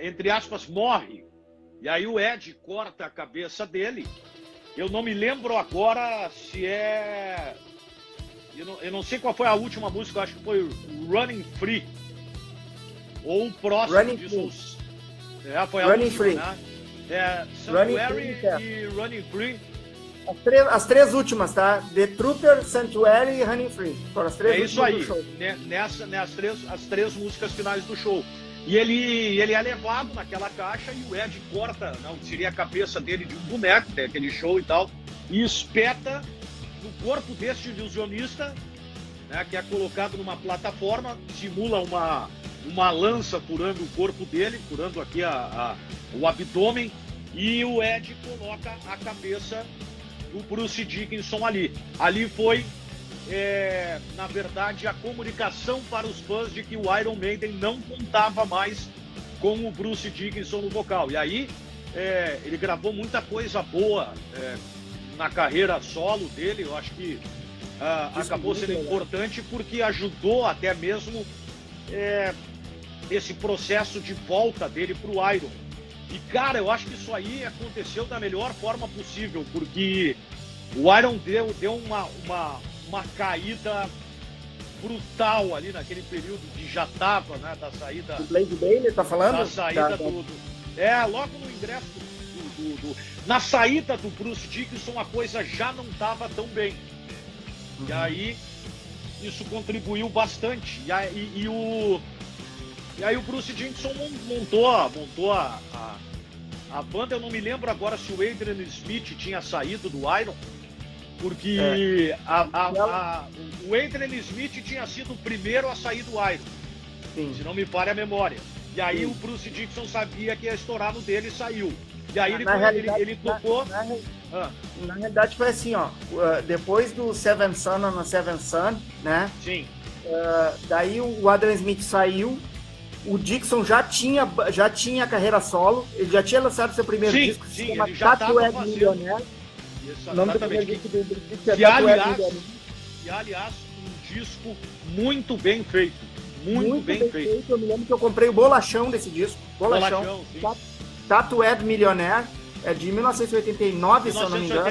entre aspas, morre. E aí o Ed corta a cabeça dele. Eu não me lembro agora se é... Eu não sei qual foi a última música, eu acho que foi Running Free. Ou o próximo Running disso. Foi a Running última, Free. né? Running Sanctuary Free, e Running Free. As três últimas, tá? The Trooper, Sanctuary e Running Free. Foram as três Isso últimas aí. do show. As três músicas finais do show. E ele é levado naquela caixa e o Ed corta, não, seria a cabeça dele de um boneco, tem aquele show e tal, e espeta no corpo deste ilusionista, né, que é colocado numa plataforma, simula uma lança furando o corpo dele, furando aqui o abdômen, e o Ed coloca a cabeça do Bruce Dickinson ali. Ali foi, na verdade, a comunicação para os fãs de que o Iron Maiden não contava mais com o Bruce Dickinson no vocal. E aí, ele gravou muita coisa boa na carreira solo dele. Eu acho que acabou sendo importante porque ajudou até mesmo esse processo de volta dele para o Iron. E, cara, eu acho que isso aí aconteceu da melhor forma possível, porque o Iron deu uma caída brutal ali naquele período que já tava, né, da saída... Do Blade Bailey, tá falando? Da saída logo no ingresso na saída do Bruce Dickinson, a coisa já não tava tão bem. E aí, isso contribuiu bastante. E aí o Bruce Dickinson montou a banda. Eu não me lembro agora se o Adrian Smith tinha saído do Iron, porque o Adrian Smith tinha sido o primeiro a sair do Iron, Sim. se não me falha a memória. E aí o Bruce Dickinson sabia que ia estourar no dele e saiu. E aí ele tocou... Na realidade foi assim, ó, depois do Seven Son no Seven Son, né? Sim. Daí o Adrian Smith saiu, o Dixon já tinha carreira solo, ele já tinha lançado seu primeiro disco, sim, ele já estava fazendo. Millionaire. O nome do primeiro disco do disco é E aliás, um disco muito bem feito. Muito bem feito. Eu me lembro que eu comprei o bolachão desse disco. Bolachão. Tattooed Millionaire. É de 1989, se eu não me engano.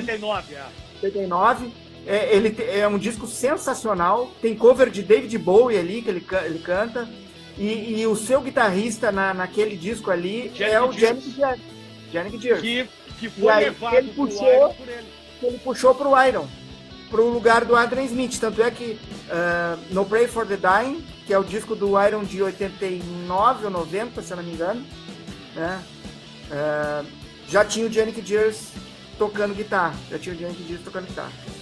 89. Ele é um disco sensacional. Tem cover de David Bowie ali, que ele canta. E o seu guitarrista naquele disco ali é o Janick Gears. Que foi levado pro Iron por ele. Ele puxou pro Iron, pro lugar do Adrian Smith. Tanto é que No Pray for the Dying, que é o disco do Iron de 89 ou 90, se eu não me engano, né? Já tinha o Janick Gears tocando guitarra.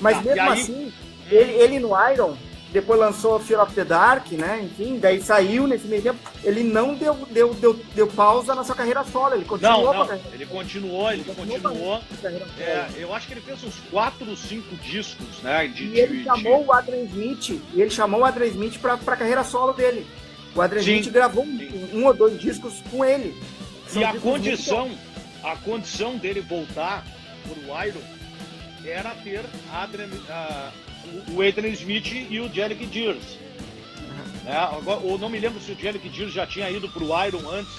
Mas mesmo assim, ele no Iron, depois lançou Fear of the Dark, né? Enfim, daí saiu nesse meio tempo. Ele não deu pausa na sua carreira solo. Ele continuou com a carreira. Ele continuou. Eu acho que ele fez uns 4 ou 5 discos, né? Ele chamou o Adrian Smith pra carreira solo dele. O Adrian Smith gravou um ou 2 discos com ele. E a condição dele voltar pro Iron era ter o Adrian Smith e o Janick Gears. Agora, eu não me lembro se o Janick Gears já tinha ido pro Iron antes.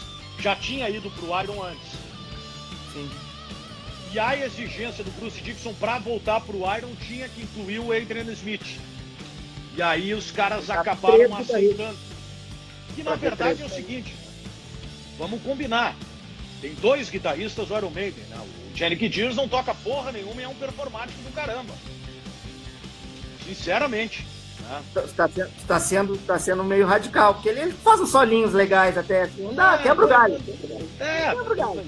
Sim. E a exigência do Bruce Dickinson para voltar pro Iron tinha que incluir o Adrian Smith. E aí os caras acabaram aceitando. Que na verdade é o seguinte, vamos combinar. Tem 2 guitarristas do Iron Maiden, né? O Janick Gears não toca porra nenhuma e é um performático do caramba. Sinceramente. Né? Tá sendo meio radical, porque ele faz uns solinhos legais até, assim, quebra o galho. Quebra o galho.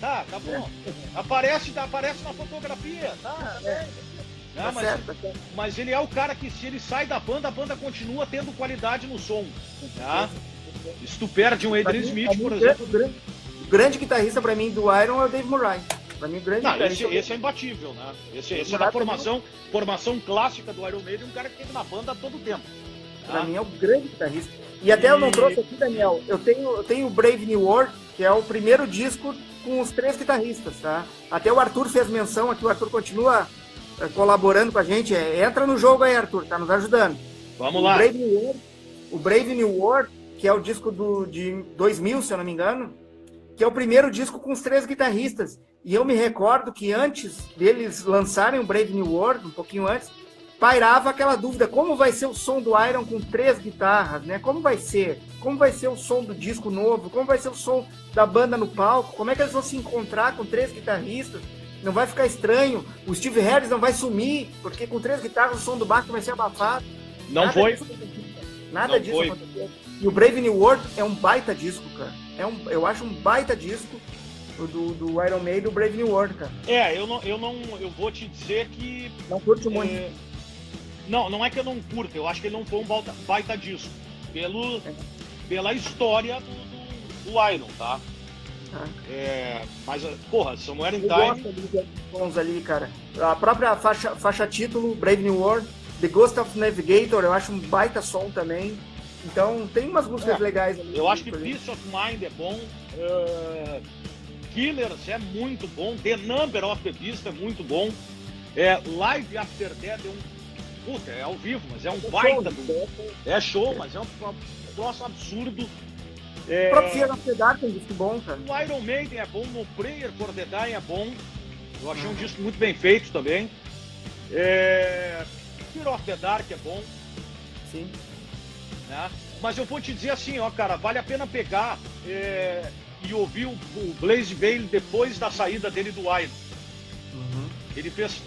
Tá bom. Aparece na fotografia, tá? Mas ele é o cara que, se ele sai da banda, a banda continua tendo qualidade no som. Tá? Se tu perde um Adrian Smith, por exemplo... O grande guitarrista pra mim do Iron é o Dave Murray. Pra mim, o grande guitarrista... Esse é imbatível, né? Esse é da formação clássica do Iron Maiden, um cara que teve na banda há todo o tempo. Tá? Pra mim é o grande guitarrista. E até eu não trouxe aqui, Daniel, eu tenho o Brave New World, que é o primeiro disco com os 3 guitarristas, tá? Até o Arthur fez menção aqui, o Arthur continua colaborando com a gente. Entra no jogo aí, Arthur, tá nos ajudando. Vamos lá. O Brave New World, que é o disco de 2000, se eu não me engano, que é o primeiro disco com os 3 guitarristas. E eu me recordo que antes deles lançarem o Brave New World, um pouquinho antes, pairava aquela dúvida, como vai ser o som do Iron com 3 guitarras, né? Como vai ser? Como vai ser o som do disco novo? Como vai ser o som da banda no palco? Como é que eles vão se encontrar com 3 guitarristas? Não vai ficar estranho? O Steve Harris não vai sumir, porque com 3 guitarras o som do baixo vai ser abafado. Não foi. Nada disso aconteceu. E o Brave New World é um baita disco, cara. Eu acho um baita disco do Iron Maiden, do Brave New World, cara. Eu vou te dizer que... Não curte muito. Não é que eu não curto, eu acho que ele não foi um baita disco. Pela história do Iron, tá? Mas, porra, Somewhere in Time... Eu gosto dos sons ali, cara. A própria faixa título, Brave New World, The Ghost of Navigator, eu acho um baita som também. Então, tem umas músicas legais ali. Eu acho que Peace of Mind é bom. Killers é muito bom. The Number of the Beast é muito bom. Live After Death é puta, é ao vivo, mas é um baita é show, mas é um troço absurdo. O próprio Fear of the Dark é um disco bom, cara. O Iron Maiden é bom, No Prayer for the Dying é bom. Eu achei um disco muito bem feito também. Fear of the Dark é bom. Sim. Né? Mas eu vou te dizer assim, ó, cara, vale a pena pegar e ouvir o Blaze Bayley depois da saída dele do Iron. Ele fez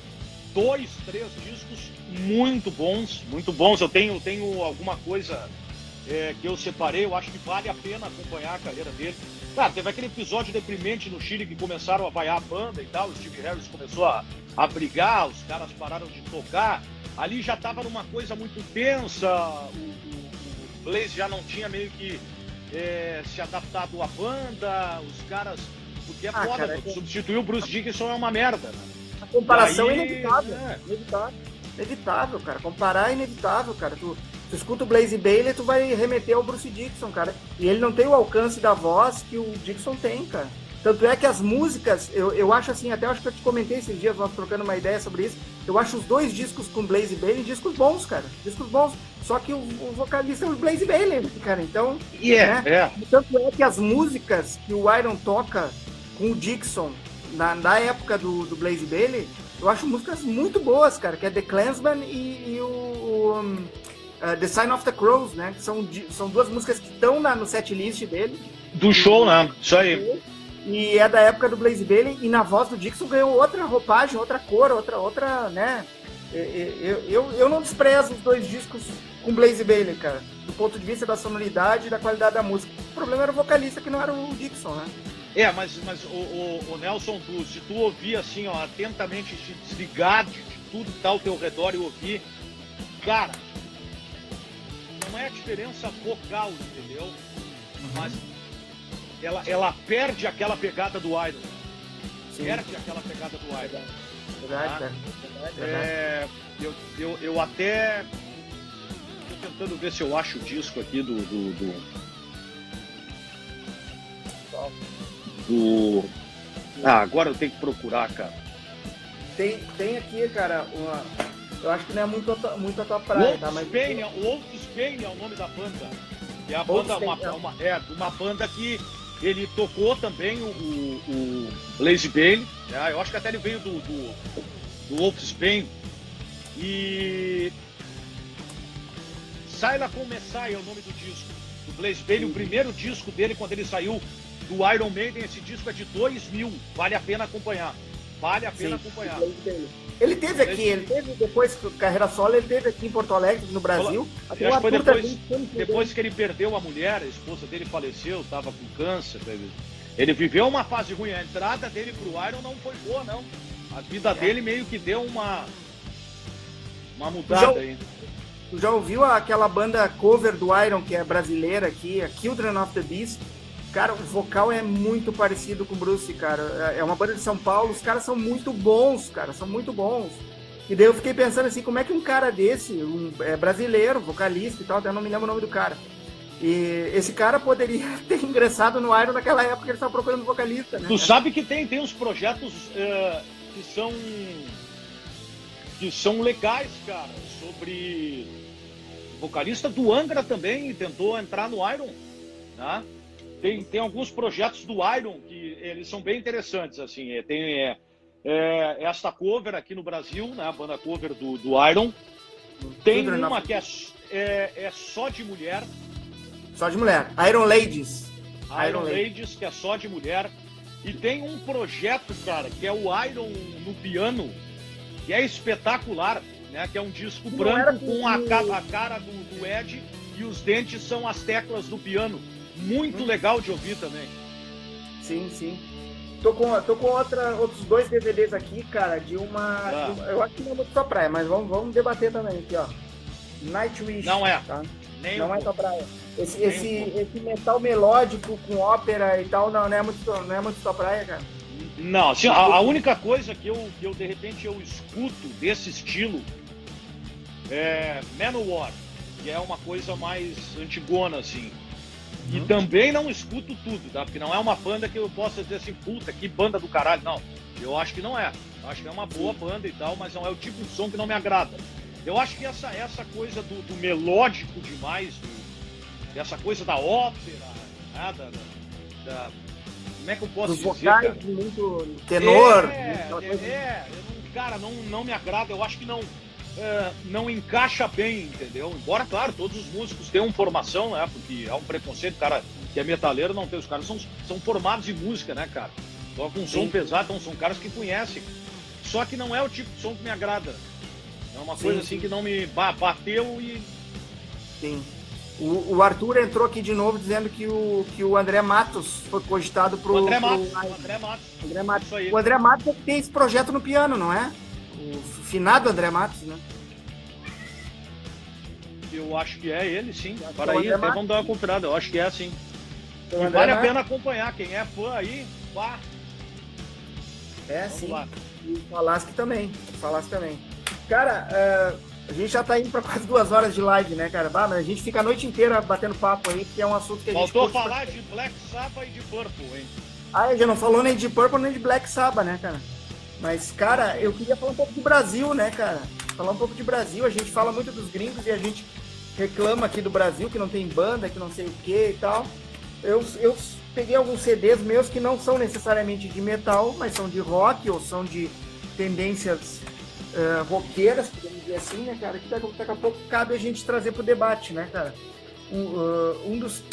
2, 3 discos muito bons, muito bons. Eu tenho alguma coisa que eu separei, eu acho que vale a pena acompanhar a carreira dele. Cara, teve aquele episódio deprimente no Chile que começaram a vaiar a banda e tal, o Steve Harris começou a brigar, os caras pararam de tocar, ali já tava numa coisa muito tensa, o Blaze já não tinha meio que se adaptado à banda, os caras... Porque foda, cara, substituir o Bruce Dickinson é uma merda, né? A comparação é inevitável, inevitável, cara. Comparar é inevitável, cara. Tu escuta o Blaze Bayley, tu vai remeter ao Bruce Dickinson, cara. E ele não tem o alcance da voz que o Dickinson tem, cara. Tanto é que as músicas, eu acho assim, até acho que eu te comentei esses dias, nós trocando uma ideia sobre isso, eu acho os 2 discos com Blaze Bayley discos bons, cara. Discos bons. Só que o vocalista é o Blaze Bayley, cara. Então, tanto é que as músicas que o Iron toca com o Dickinson na época do Blaze Bayley, eu acho músicas muito boas, cara, que é The Clansman e The Sign of the Crows, né? Que são 2 músicas que estão no setlist dele. Do show, né? Isso aí. E é da época do Blaze Bayley, e na voz do Dickinson ganhou outra roupagem, outra cor, outra, né? Eu não desprezo os 2 discos com Blaze Bayley, cara, do ponto de vista da sonoridade e da qualidade da música. O problema era o vocalista, que não era o Dickinson, né? Mas o Nelson, se tu ouvir assim, ó, atentamente, se desligar de tudo que tá ao teu redor e ouvir, cara, não é a diferença vocal, entendeu? Mas ela perde aquela pegada do Iron. Sim. Perde aquela pegada do Iron. Verdade. Eu até tô tentando ver se eu acho o disco aqui agora eu tenho que procurar, cara. Tem aqui, cara, eu acho que não é muito a tua praia, tá? Mas... O Wolf's Bane é o nome da banda. É a banda, uma banda que ele tocou também o Blaze Bayley, né? Eu acho que até ele veio do Wolf's Bane. E Saila com Messiah é o nome do disco do Blaze Bayley, o primeiro disco dele quando ele saiu do Iron Maiden. Esse disco é de 2000, vale a pena acompanhar. Acompanhar. Ele teve aqui, depois da carreira solo, ele teve aqui em Porto Alegre, no Brasil. Eu acho que foi depois que ele perdeu a mulher, a esposa dele faleceu, estava com câncer. Ele viveu uma fase ruim, a entrada dele pro Iron não foi boa, não. A vida dele meio que deu uma mudada aí. Tu já ouviu aquela banda cover do Iron, que é brasileira aqui, a Children of the Beast? Cara, o vocal é muito parecido com o Bruce, cara. É uma banda de São Paulo, os caras são muito bons, cara, são muito bons. E daí eu fiquei pensando assim, como é que um cara desse, brasileiro, vocalista e tal, até não me lembro o nome do cara. E esse cara poderia ter ingressado no Iron naquela época que ele estava procurando vocalista, né? Tu sabe que tem uns projetos que são legais, cara, sobre... O vocalista do Angra também tentou entrar no Iron, né? tem alguns projetos do Iron que eles são bem interessantes, assim. Tem esta cover aqui no Brasil, né? A banda cover do Iron. Tem uma que é só de mulher. Só de mulher. Iron Ladies. Iron Ladies, que é só de mulher. E tem um projeto, cara, que é o Iron no piano, que é espetacular, né? Que é um disco branco com a cara do Ed e os dentes são as teclas do piano. Muito legal de ouvir também. Sim, sim. Tô com outros 2 DVDs aqui, cara, de uma... eu acho que não é muito sua praia, mas vamos debater também aqui, ó. Nightwish. Não é. Tá? Não é sua praia. Esse metal melódico com ópera e tal, não é muito sua praia, cara? Não, assim, a única coisa que eu de repente eu escuto desse estilo é Manowar, que é uma coisa mais antigona, assim. E também não escuto tudo, tá? Porque não é uma banda que eu possa dizer assim, puta, que banda do caralho. Não, eu acho que não é. Eu acho que é uma boa banda e tal, mas não é o tipo de som que não me agrada. Eu acho que essa coisa do melódico demais, dessa coisa da ópera, né? Como é que eu posso dos dizer, vocais, cara? Muito tenor. Cara, não me agrada. Eu acho que não encaixa bem, entendeu? Embora, claro, todos os músicos tenham formação, né? Porque é um preconceito, cara que é metaleiro não tem. Os caras são formados em música, né, cara? Tocam um som pesado, então são caras que conhecem. Só que não é o tipo de som que me agrada. É uma coisa assim que não me bateu e... Sim. O Arthur entrou aqui de novo dizendo que o André Matos foi cogitado pro... André Matos. Isso aí. O André Matos tem esse projeto no piano, não é? O finado André Matos, né? Eu acho que é ele, sim. Para aí, até vamos dar uma conferada. Eu acho que é, sim. E vale a pena acompanhar. Quem é fã aí, pá. Vamos sim. Lá. E o Falasque também. Cara, a gente já tá indo para quase 2 horas de live, né, cara? Mas a gente fica a noite inteira batendo papo aí, porque é um assunto que a gente... Faltou falar de Black Sabbath e de Purple, hein? Já não falou nem de Purple nem de Black Sabbath, né, cara? Mas, cara, eu queria falar um pouco do Brasil, né, cara? Falar um pouco de Brasil. A gente fala muito dos gringos e a gente reclama aqui do Brasil, que não tem banda, que não sei o que e tal. Eu peguei alguns CDs meus que não são necessariamente de metal, mas são de rock ou são de tendências roqueiras, podemos dizer assim, né, cara? Que daqui a pouco cabe a gente trazer pro debate, né, cara? Um dos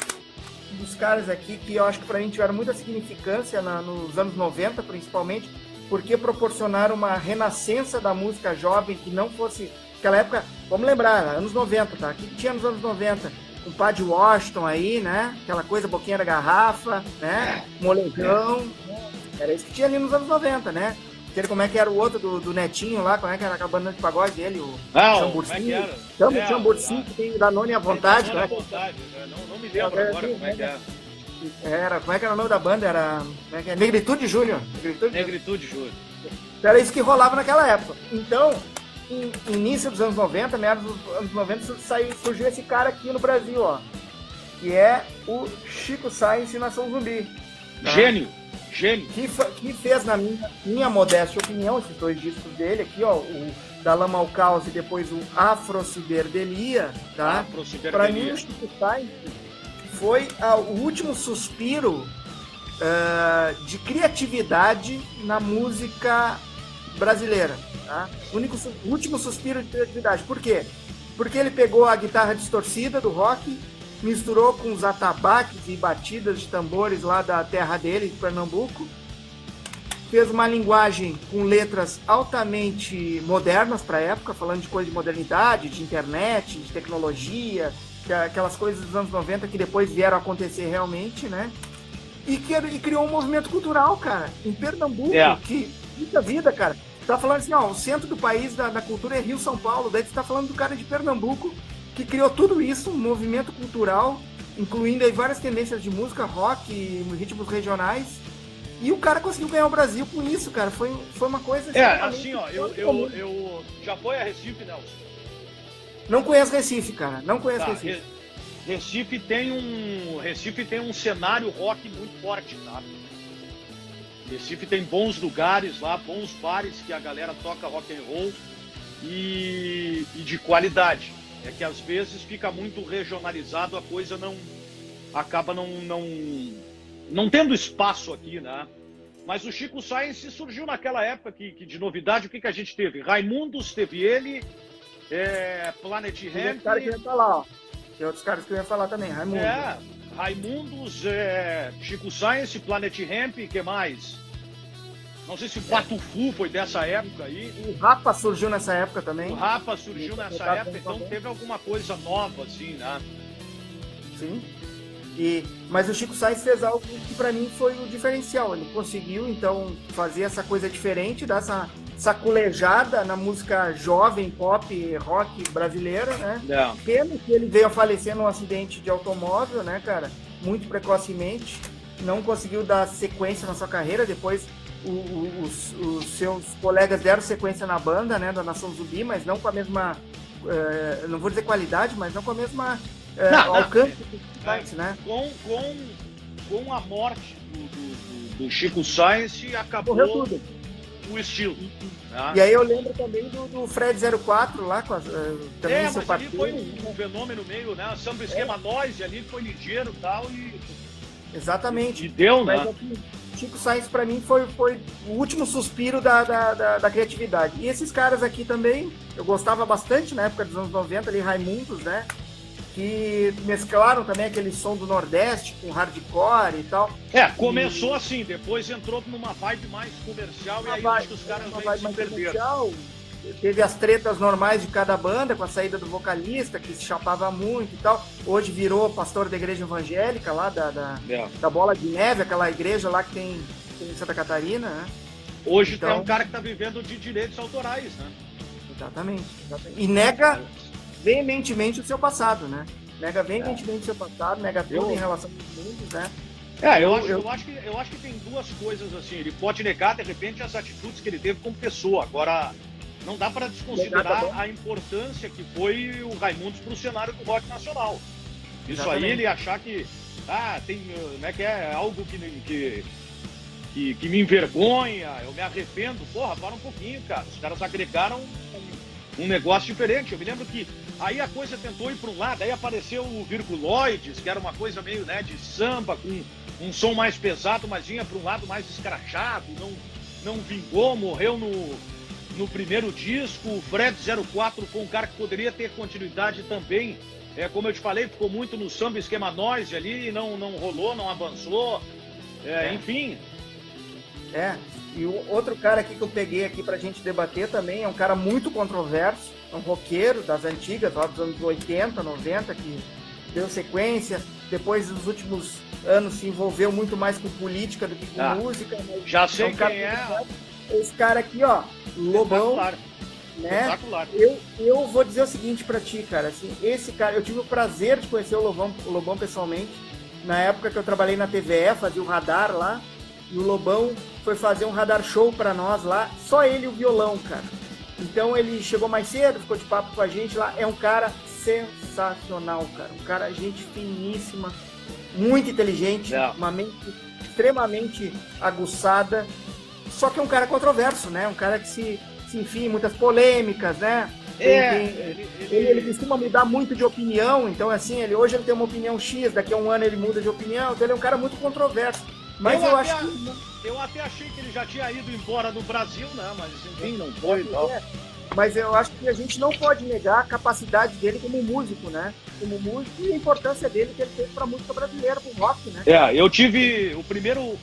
caras aqui que eu acho que pra mim tiveram muita significância nos anos 90, principalmente, porque proporcionaram uma renascença da música jovem que não fosse... Naquela época, vamos lembrar, anos 90, tá? O que tinha nos anos 90? Um Padre Washington aí, né? Aquela coisa, boquinha da garrafa, né? Molejão. Era isso que tinha ali nos anos 90, né? Como é que era o outro do Netinho lá, como é que era a banda de pagode dele? O Chamburcinho. Chamburcinho, que tem Danone à vontade. Danone à vontade, não me lembro agora como é que era. Como é que era o nome da banda? Era Negritude Júnior. Negritude Júnior. Era isso que rolava naquela época. Então, início dos anos 90, meados dos anos 90, surgiu esse cara aqui no Brasil, ó. Que é o Chico Science Nação Zumbi. Tá? Gênio. Que fez, na minha modesta opinião, esses 2 discos dele aqui, ó, o Da Lama ao Caos e depois o Afrociberdelia, tá? Para mim, o Chico Science foi o último suspiro de criatividade na música brasileira, tá? O último suspiro de criatividade. Por quê? Porque ele pegou a guitarra distorcida do rock, misturou com os atabaques e batidas de tambores lá da terra dele, de Pernambuco, fez uma linguagem com letras altamente modernas para a época, falando de coisa de modernidade, de internet, de tecnologia, aquelas coisas dos anos 90 que depois vieram a acontecer realmente, né? E criou um movimento cultural, cara, em Pernambuco, que muita vida, cara. Você tá falando assim, ó, o centro do país da cultura é Rio, São Paulo, daí você tá falando do cara de Pernambuco, que criou tudo isso, um movimento cultural, incluindo aí várias tendências de música, rock, ritmos regionais, e o cara conseguiu ganhar o Brasil com isso, cara. Foi uma coisa... assim, ó, eu já foi a Recife, Nelson? Não conheço Recife, cara, não conheço Recife. Recife tem um cenário rock muito forte, tá? Recife tem bons lugares lá, bons bares que a galera toca rock and roll e de qualidade. É que às vezes fica muito regionalizado, a coisa acaba não tendo espaço aqui, né? Mas o Chico Science surgiu naquela época que de novidade, o que a gente teve? Raimundos, teve ele, Planet Hemp... Cara que eu ia falar, ó. Tem outros caras que eu ia falar também, Raimundos. Raimundos, Chico Science, Planet Hemp, o que mais? Não sei se o Patufu foi dessa época aí. O Rapa surgiu nessa época também. O Rapa surgiu nessa época, então teve alguma coisa nova, assim, né? Sim. Mas o Chico Sainz fez algo que pra mim foi o diferencial. Ele conseguiu, então, fazer essa coisa diferente, dar essa saculejada na música jovem, pop, rock brasileira, né? Pena que ele veio a falecer num acidente de automóvel, né, cara? Muito precocemente. Não conseguiu dar sequência na sua carreira. Depois os seus colegas deram sequência na banda, né, da Nação Zumbi, mas não com a mesma, não vou dizer qualidade, mas não com a mesma alcance do Chico Sainz, né? Com a morte do Chico Sainz, acabou tudo. O estilo. E aí eu lembro também do Fred 04 lá, também seu mas ali foi um fenômeno meio, né? Samba Esquema Noise ali, foi ligeiro e tal, exatamente. E deu, né? Mas aqui, Chico Sainz pra mim foi o último suspiro da criatividade. E esses caras aqui também, eu gostava bastante na época dos anos 90, ali, Raimundos, né? Que mesclaram também aquele som do Nordeste com hardcore e tal. Começou assim, depois entrou numa vibe mais comercial e aí acho que os caras meio se perderam. Teve as tretas normais de cada banda, com a saída do vocalista, que se chapava muito e tal. Hoje virou pastor da igreja evangélica lá, da Bola de Neve, aquela igreja lá que tem em Santa Catarina, né? Hoje então, é um cara que tá vivendo de direitos autorais, né? Exatamente. E nega veementemente o seu passado, né? Nega veementemente o seu passado, nega tudo em relação aos mundos, né? Eu acho que tem duas coisas assim. Ele pode negar, de repente, as atitudes que ele teve como pessoa. Agora, não dá para desconsiderar a importância que foi o Raimundos para o cenário do rock nacional. Isso Exatamente. Aí ele achar que tem, né, que é algo que me envergonha, eu me arrependo. Porra, para um pouquinho, cara. Os caras agregaram um negócio diferente. Eu me lembro que aí a coisa tentou ir para um lado, aí apareceu o Virguloides, que era uma coisa meio, né, de samba, com um som mais pesado, mas vinha para um lado mais escrachado, não vingou, morreu no primeiro disco. O Fred 04 foi um cara que poderia ter continuidade também. Como eu te falei, ficou muito no Samba Esquema Noise ali, não rolou, não avançou. Enfim. E o outro cara aqui que eu peguei aqui pra gente debater também é um cara muito controverso, é um roqueiro das antigas, lá dos anos 80, 90, que deu sequência. Depois, nos últimos anos, se envolveu muito mais com política do que com música. Já sei quem é. Esse cara aqui, ó, Lobão, né? Eu vou dizer o seguinte pra ti, cara, assim, esse cara, eu tive o prazer de conhecer o Lobão pessoalmente, na época que eu trabalhei na TVE, fazia o radar lá, e o Lobão foi fazer um radar show pra nós lá, só ele e o violão, cara. Então ele chegou mais cedo, ficou de papo com a gente lá, é um cara sensacional, cara, um cara, gente finíssima, muito inteligente, uma mente extremamente aguçada, só que é um cara controverso, né? Um cara que se enfia em muitas polêmicas, né? Ele costuma mudar muito de opinião, então assim, hoje ele tem uma opinião X, daqui a um ano ele muda de opinião, então ele é um cara muito controverso. Mas eu até achei que ele já tinha ido embora do Brasil, né? Mas enfim, não foi. Mas eu acho que a gente não pode negar a capacidade dele como músico, né? Como músico e a importância dele que ele teve pra música brasileira, pro rock, né? Eu tive o primeiro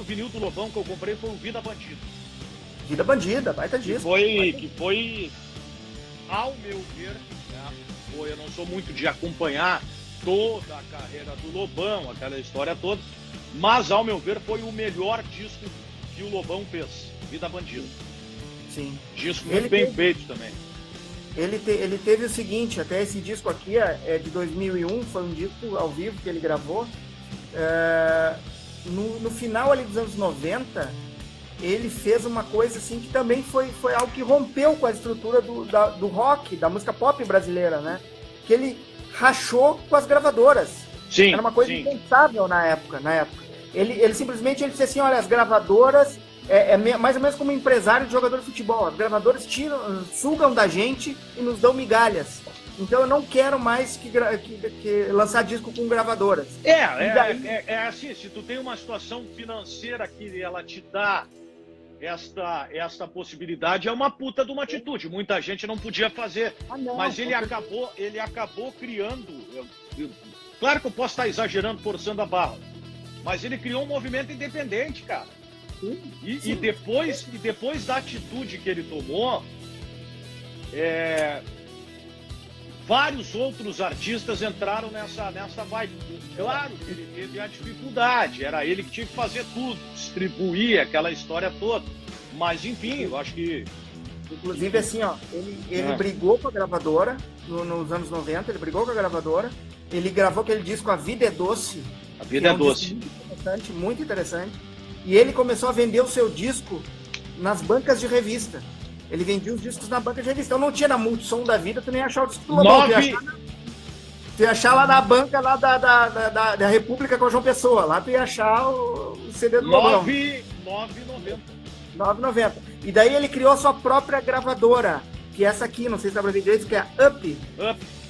vinil do Lobão que eu comprei foi o Vida Bandida. Vida Bandida, baita disco. Que foi, ao meu ver, né? Eu não sou muito de acompanhar toda a carreira do Lobão, aquela história toda, mas ao meu ver foi o melhor disco que o Lobão fez, Vida Bandida. Sim. Disco muito bem feito também. Ele teve o seguinte, até esse disco aqui é de 2001, foi um disco ao vivo que ele gravou. No final ali dos anos 90, ele fez uma coisa assim que também foi algo que rompeu com a estrutura do rock, da música pop brasileira, né? Que ele rachou com as gravadoras. Sim, era uma coisa impensável na época. Ele simplesmente disse assim, olha, as gravadoras mais ou menos como um empresário de jogador de futebol. As gravadoras sugam da gente e nos dão migalhas. Então eu não quero mais que lançar disco com gravadoras. Assim, se tu tem uma situação financeira que ela te dá esta possibilidade, é uma puta de uma atitude. Muita gente não podia fazer. Mas ele acabou criando. Claro que eu posso estar exagerando, forçando a barra, mas ele criou um movimento independente, cara. E depois da atitude que ele tomou, vários outros artistas entraram nessa vibe. Claro que ele teve a dificuldade, era ele que tinha que fazer tudo, distribuir aquela história toda. Mas, enfim, eu acho que... Inclusive, assim, ó, ele brigou com a gravadora nos anos 90, ele brigou com a gravadora, ele gravou aquele disco A Vida é Doce. A Vida é Doce. Muito interessante. E ele começou a vender o seu disco nas bancas de revista. Ele vendia os discos na banca de revista. Então não tinha na Multissom da vida, tu nem achar o disco do Lobão. Tu ia achar lá na banca lá da República com o João Pessoa. Lá tu ia achar o CD do Lobão. 9,90. E daí ele criou a sua própria gravadora, que é essa aqui, não sei se dá pra ver direito, que é Up.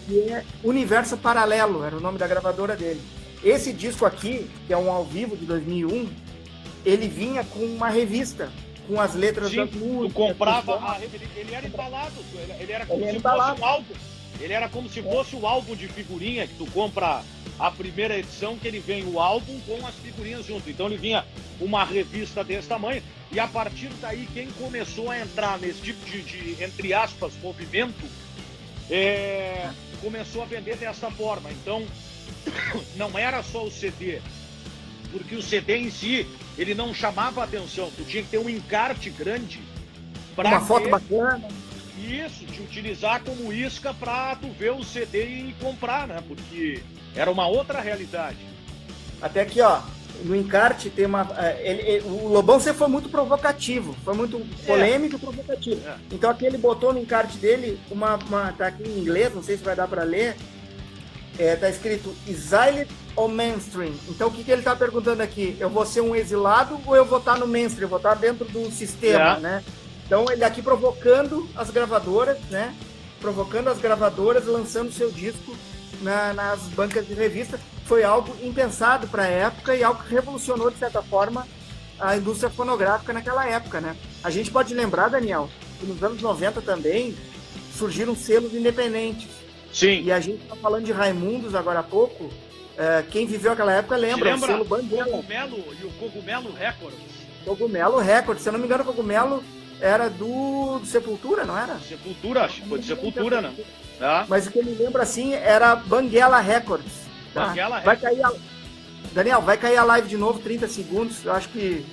Que é Universo Paralelo, era o nome da gravadora dele. Esse disco aqui, que é um ao vivo de 2001, ele vinha com uma revista, com as letras das músicas. Tu comprava ele era embalado, ele era como se fosse um álbum. Ele era como se fosse o álbum de figurinha, que tu compra a primeira edição, que ele vem o álbum com as figurinhas junto. Então ele vinha uma revista desse tamanho, e a partir daí quem começou a entrar nesse tipo de entre aspas, movimento, começou a vender dessa forma. Então, não era só o CD, porque o CD em si, ele não chamava atenção, tu tinha que ter um encarte grande. Uma foto bacana. Isso, te utilizar como isca para tu ver o CD e comprar, né? Porque era uma outra realidade. Até aqui, ó, no encarte tem uma... o Lobão sempre foi muito provocativo, foi muito polêmico e provocativo. Então aqui ele botou no encarte dele tá aqui em inglês, não sei se vai dar para ler, tá escrito Exiled ou Mainstream. Então o que ele tá perguntando aqui? Eu vou ser um exilado ou eu vou estar no mainstream? Eu vou estar dentro do sistema, né? Então ele aqui provocando as gravadoras, né? Provocando as gravadoras, lançando seu disco nas bancas de revista. Foi algo impensado para a época e algo que revolucionou, de certa forma, a indústria fonográfica naquela época, né? A gente pode lembrar, Daniel, que nos anos 90 também surgiram selos independentes. Sim. E a gente está falando de Raimundos agora há pouco. Quem viveu aquela época lembra? O selo Banguela. E o Cogumelo Records. Cogumelo Records. Se eu não me engano, o Cogumelo era do Sepultura, não era? Sepultura, acho que foi de Sepultura, né? Mas o que eu me lembro assim era Banguela Records. Tá? Banguela vai Records. cair Daniel, vai cair a live de novo, 30 segundos. Eu acho que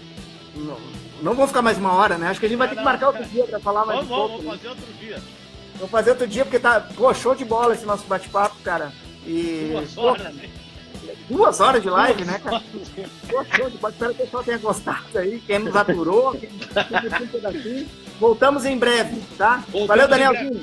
não vou ficar mais uma hora, né? Acho que a gente vai ter que marcar outro dia para falar mais um pouco. Vamos fazer outro dia. Vamos fazer outro dia, porque tá show de bola esse nosso bate-papo, cara. E 2 horas, né? 2 horas de live, né, cara? Show de bola. Espero que o pessoal tenha gostado aí. Quem nos aturou, quem nos daqui. Voltamos em breve, tá? Valeu, Danielzinho.